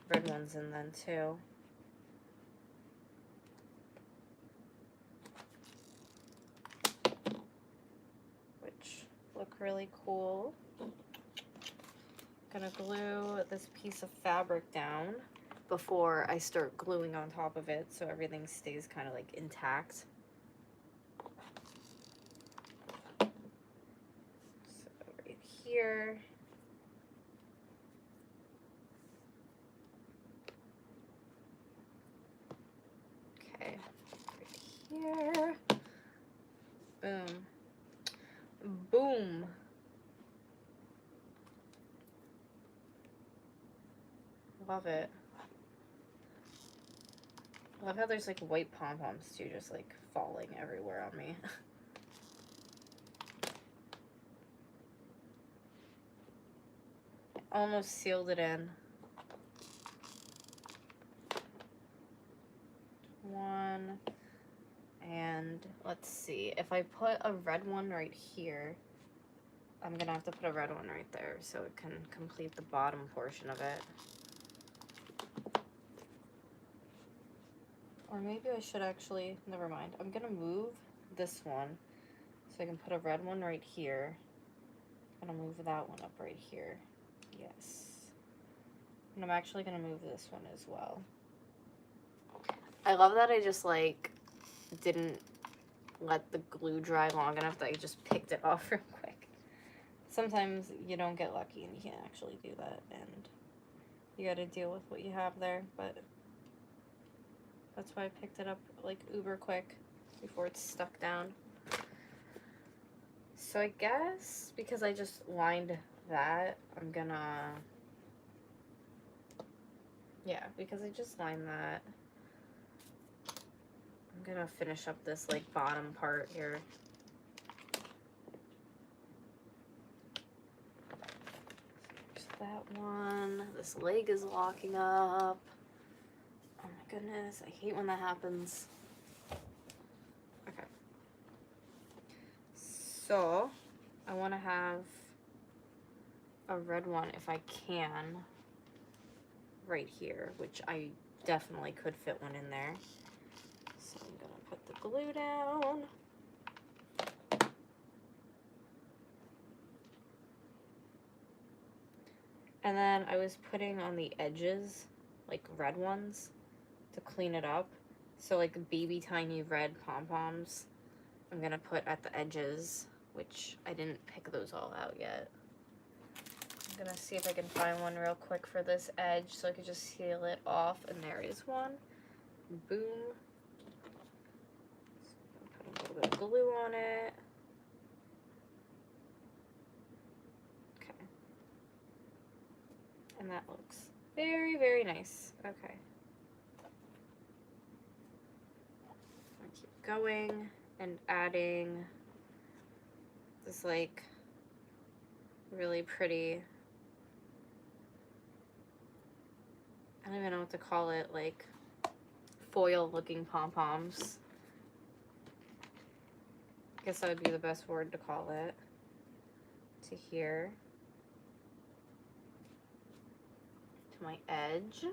red ones in then too. Which look really cool. Gonna glue this piece of fabric down before I start gluing on top of it so everything stays kind of like intact. So right here. Okay, right here. Boom. Boom. Love it. I love how there's like white pom-poms too, just like falling everywhere on me. Almost sealed it in. One. And let's see, if I put a red one right here, I'm gonna have to put a red one right there so it can complete the bottom portion of it. Or maybe I should actually, never mind. I'm gonna move this one so I can put a red one right here. I'm gonna move that one up right here. Yes. And I'm actually gonna move this one as well. I love that I just like didn't let the glue dry long enough that I just picked it off real quick. Sometimes you don't get lucky and you can't actually do that and you gotta deal with what you have there, but that's why I picked it up like uber quick before it's stuck down. So I guess because I just lined that, I'm gonna, yeah, because I just lined that, I'm gonna finish up this like bottom part here. There's that one. This leg is locking up. Oh my goodness, I hate when that happens. Okay. So, I want to have a red one if I can right here, which I definitely could fit one in there. So I'm going to put the glue down. And then I was putting on the edges, like red ones, to clean it up. So like baby tiny red pom-poms I'm gonna put at the edges, which I didn't pick those all out yet. I'm gonna see if I can find one real quick for this edge so I could just seal it off, and there is one. Boom. So put a little bit of glue on it. Okay. And that looks very, very nice. Okay. I keep going and adding this like really pretty, I don't even know what to call it, like foil looking pom-poms. I guess that would be the best word to call it. To here. To my edge.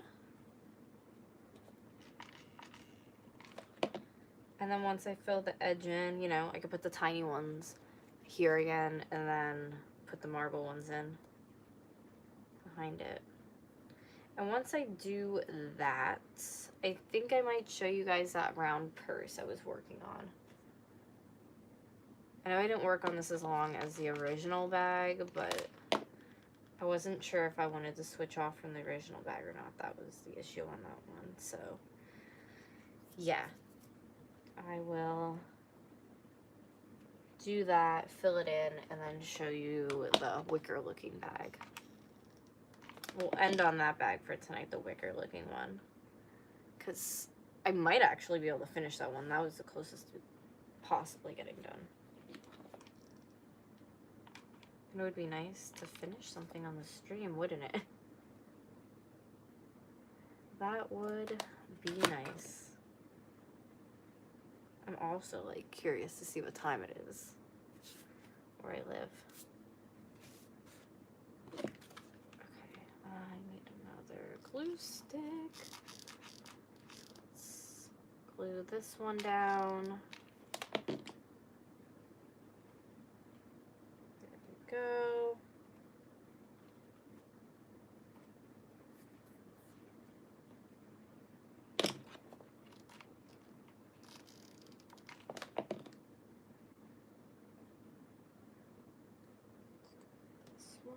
And then once I fill the edge in, you know, I could put the tiny ones here again and then put the marble ones in behind it. And once I do that, I think I might show you guys that round purse I was working on. I know I didn't work on this as long as the original bag, but I wasn't sure if I wanted to switch off from the original bag or not. That was the issue on that one. So, yeah. I will do that, fill it in, and then show you the wicker looking bag. We'll end on that bag for tonight, the wicker looking one. Because I might actually be able to finish that one. That was the closest to possibly getting done. And it would be nice to finish something on the stream, wouldn't it? That would be nice. I'm also, like, curious to see what time it is where I live. Okay, I need another glue stick. Let's glue this one down. Go. This one.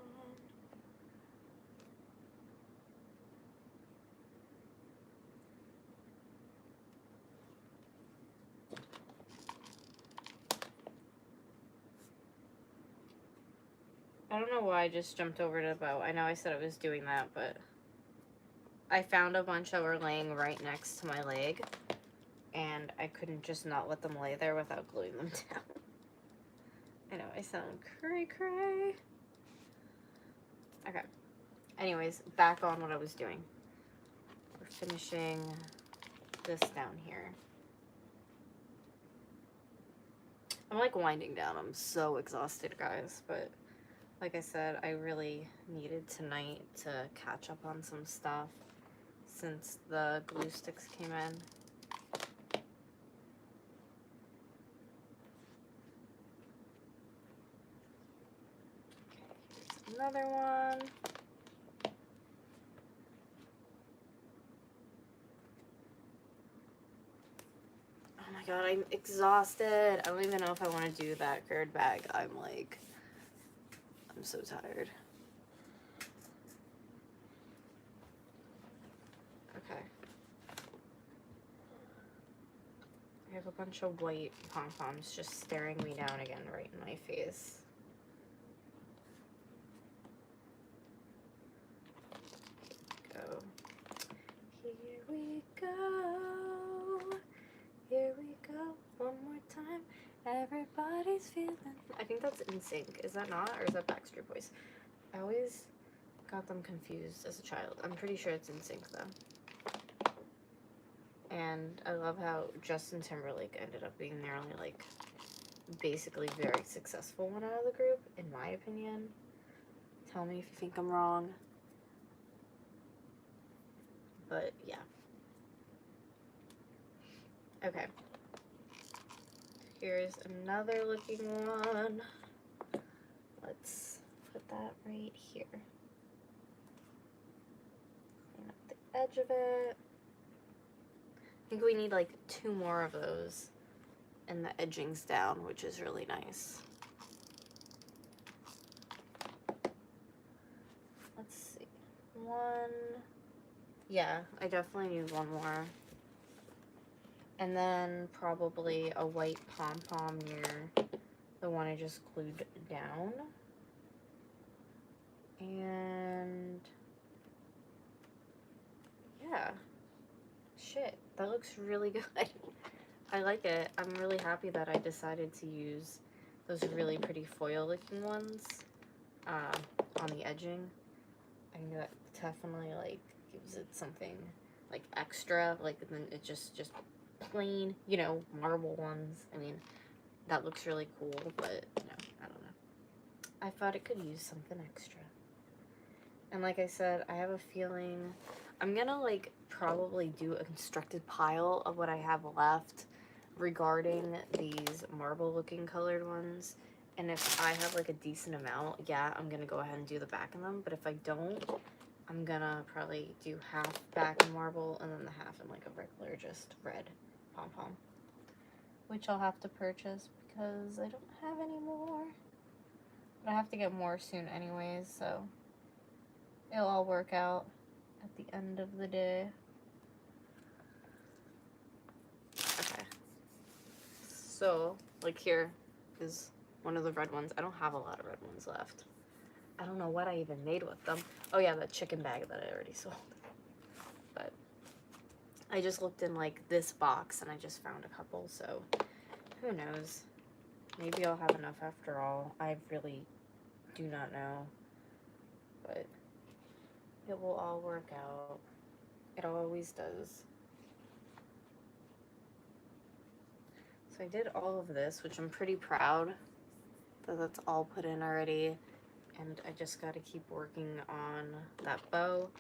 I don't know why I just jumped over to the bow. I know I said I was doing that, but I found a bunch that were laying right next to my leg, and I couldn't just not let them lay there without gluing them down. I know, I sound cray-cray. Okay. Anyways, back on what I was doing. We're finishing this down here. I'm like winding down. I'm so exhausted, guys, but like I said, I really needed tonight to catch up on some stuff since the glue sticks came in. Okay, here's another one. Oh my god, I'm exhausted. I don't even know if I want to do that third bag. I'm so tired. Okay. I have a bunch of white pom-poms just staring me down again right in my face. Go. Here we go. Here we go. One more time. Everybody's feeling. I think that's NSYNC. Is that not? Or is that Backstreet Boys? I always got them confused as a child. I'm pretty sure it's NSYNC though. And I love how Justin Timberlake ended up being the only, like, basically very successful one out of the group, in my opinion. Tell me if you think I'm wrong. But, yeah. Okay. Here's another looking one. Let's put that right here. Clean up the edge of it. I think we need like 2 more of those and the edging's down, which is really nice. Let's see. 1. Yeah, I definitely need 1 more. And then probably a white pom-pom near the one I just glued down. And yeah, shit, that looks really good. I like it. I'm really happy that I decided to use those really pretty foil looking ones on the edging. I think that definitely like gives it something like extra, like then it just plain, you know, marble ones. I mean, that looks really cool, but no, I don't know. I thought it could use something extra. And like I said, I have a feeling I'm gonna like probably do a constructed pile of what I have left regarding these marble looking colored ones. And if I have like a decent amount, yeah, I'm gonna go ahead and do the back of them. But if I don't, I'm gonna probably do half back in marble and then the half in like a regular just red pom-pom, which I'll have to purchase because I don't have any more. But I have to get more soon anyways, so it'll all work out at the end of the day. Okay. So, like here is one of the red ones. I don't have a lot of red ones left. I don't know what I even made with them. Oh yeah, that chicken bag that I already sold. But I just looked in like this box and I just found a couple, so who knows? Maybe I'll have enough after all. I really do not know. But it will all work out. It always does. So I did all of this, which I'm pretty proud that that's all put in already. And I just got to keep working on that bow.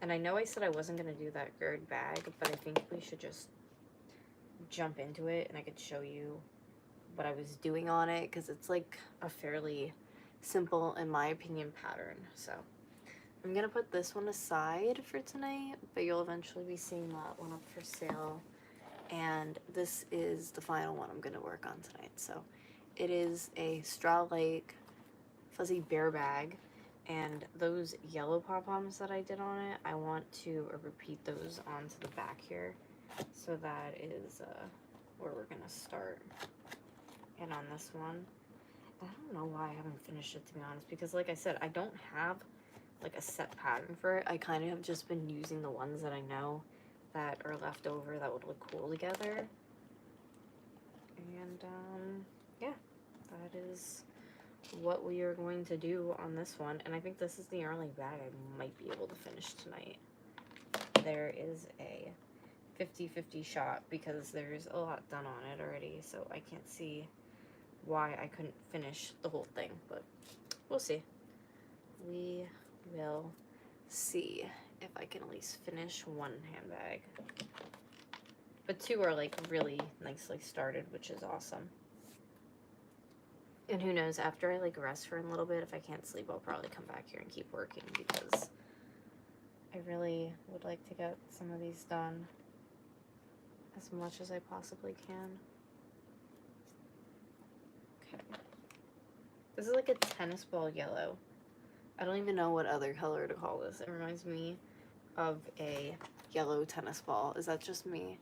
And I know I said I wasn't going to do that gird bag, but I think we should just jump into it and I could show you what I was doing on it, because it's like a fairly simple, in my opinion, pattern. So I'm going to put this one aside for tonight, but you'll eventually be seeing that one up for sale. And this is the final one I'm going to work on tonight. So it is a Straw Lake fuzzy bear bag, and those yellow pom-poms that I did on it, I want to repeat those onto the back here. So that is where we're going to start. And on this one, I don't know why I haven't finished it, to be honest, because like I said, I don't have like a set pattern for it. I kind of have just been using the ones that I know that are left over that would look cool together. And yeah, that is what we are going to do on this one. And I think this is the only bag I might be able to finish tonight. There is a 50-50 shot because there's a lot done on it already, so I can't see why I couldn't finish the whole thing, but we'll see. We will see if I can at least finish one handbag. But two are like really nicely started, which is awesome. And who knows, after I like rest for a little bit, if I can't sleep, I'll probably come back here and keep working, because I really would like to get some of these done as much as I possibly can. Okay. This is like a tennis ball yellow. I don't even know what other color to call this. It reminds me of a yellow tennis ball. Is that just me?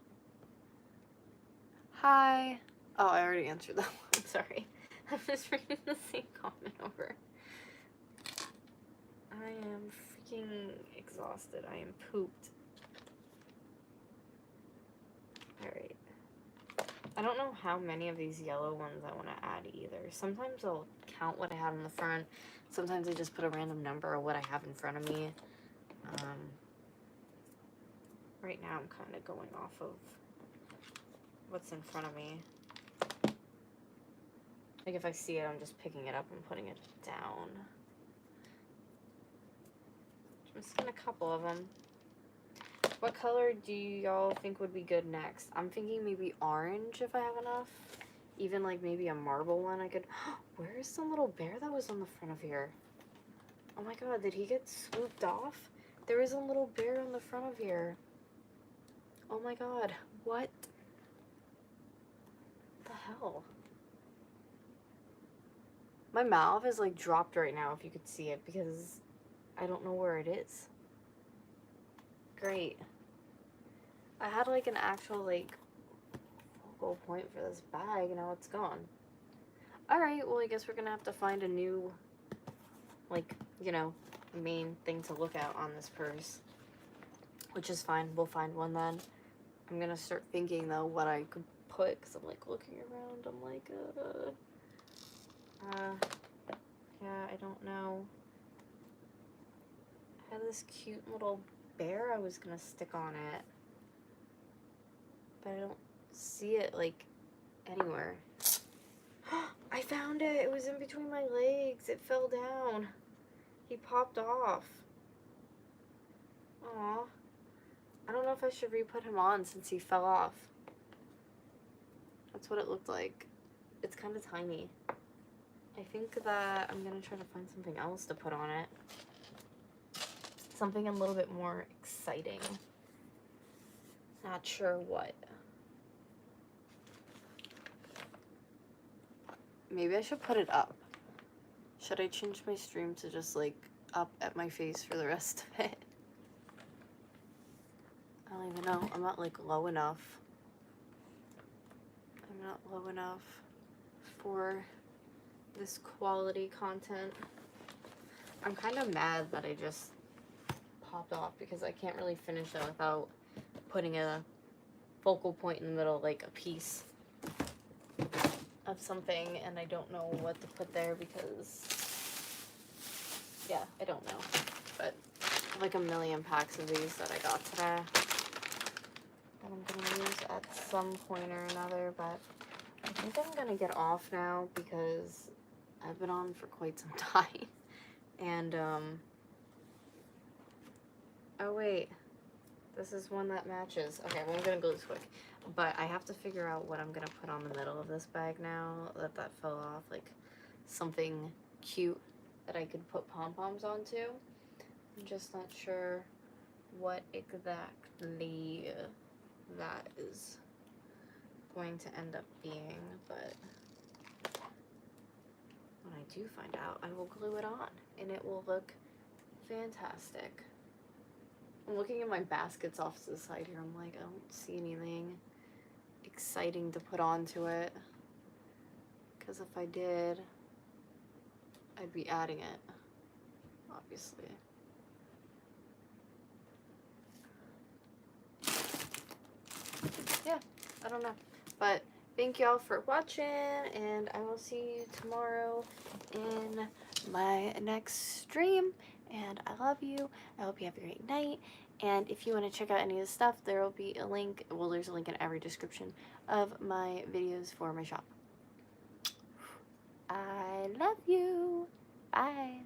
Hi. Oh, I already answered that one. Sorry. I'm just reading the same comment over. I am freaking exhausted. I am pooped. Alright. I don't know how many of these yellow ones I want to add either. Sometimes I'll count what I have in the front. Sometimes I just put a random number of what I have in front of me. Right now I'm kind of going off of what's in front of me. Like if I see it, I'm just picking it up and putting it down. I'm just gonna a couple of them. What color do y'all think would be good next? I'm thinking maybe orange if I have enough. Even like maybe a marble one I could... Where is the little bear that was on the front of here? Oh my god, did he get swooped off? There is a little bear on the front of here. Oh my god, what the hell? My mouth is like dropped right now if you could see it, because I don't know where it is. Great. I had like an actual like focal point for this bag, and now it's gone. Alright, well I guess we're gonna have to find a new, like, you know, main thing to look at on this purse. Which is fine, we'll find one then. I'm gonna start thinking though what I could put, because I'm like looking around, I'm like, yeah, I don't know. I had this cute little bear I was gonna stick on it, but I don't see it like anywhere. I found it! It was in between my legs. It fell down. He popped off. Aw. I don't know if I should re-put him on since he fell off. That's what it looked like. It's kind of tiny. I think that I'm gonna try to find something else to put on it. Something a little bit more exciting. Not sure what. maybe I should put it up. Should I change my stream to just like up at my face for the rest of it? I don't even know. I'm not like low enough. I'm not low enough for this quality content. I'm kind of mad that I just popped off because I can't really finish it without putting a focal point in the middle, like a piece of something, and I don't know what to put there because, yeah, I don't know. But like a million packs of these that I got today that I'm gonna use at some point or another, but I think I'm gonna get off now because I've been on for quite some time. And, oh wait, this is one that matches. Okay, well, I'm gonna go this quick. But I have to figure out what I'm gonna put on the middle of this bag now that fell off. Like, something cute that I could put pom-poms onto. I'm just not sure what exactly that is going to end up being, but when I do find out, I will glue it on, and it will look fantastic. I'm looking at my baskets off to the side here. I'm like, I don't see anything exciting to put onto it, because if I did, I'd be adding it, obviously. Yeah, I don't know, but thank y'all for watching, and I will see you tomorrow in my next stream, and I love you. I hope you have a great night, and if you want to check out any of the stuff, there will be a link, well, there's a link in every description of my videos for my shop. I love you. Bye.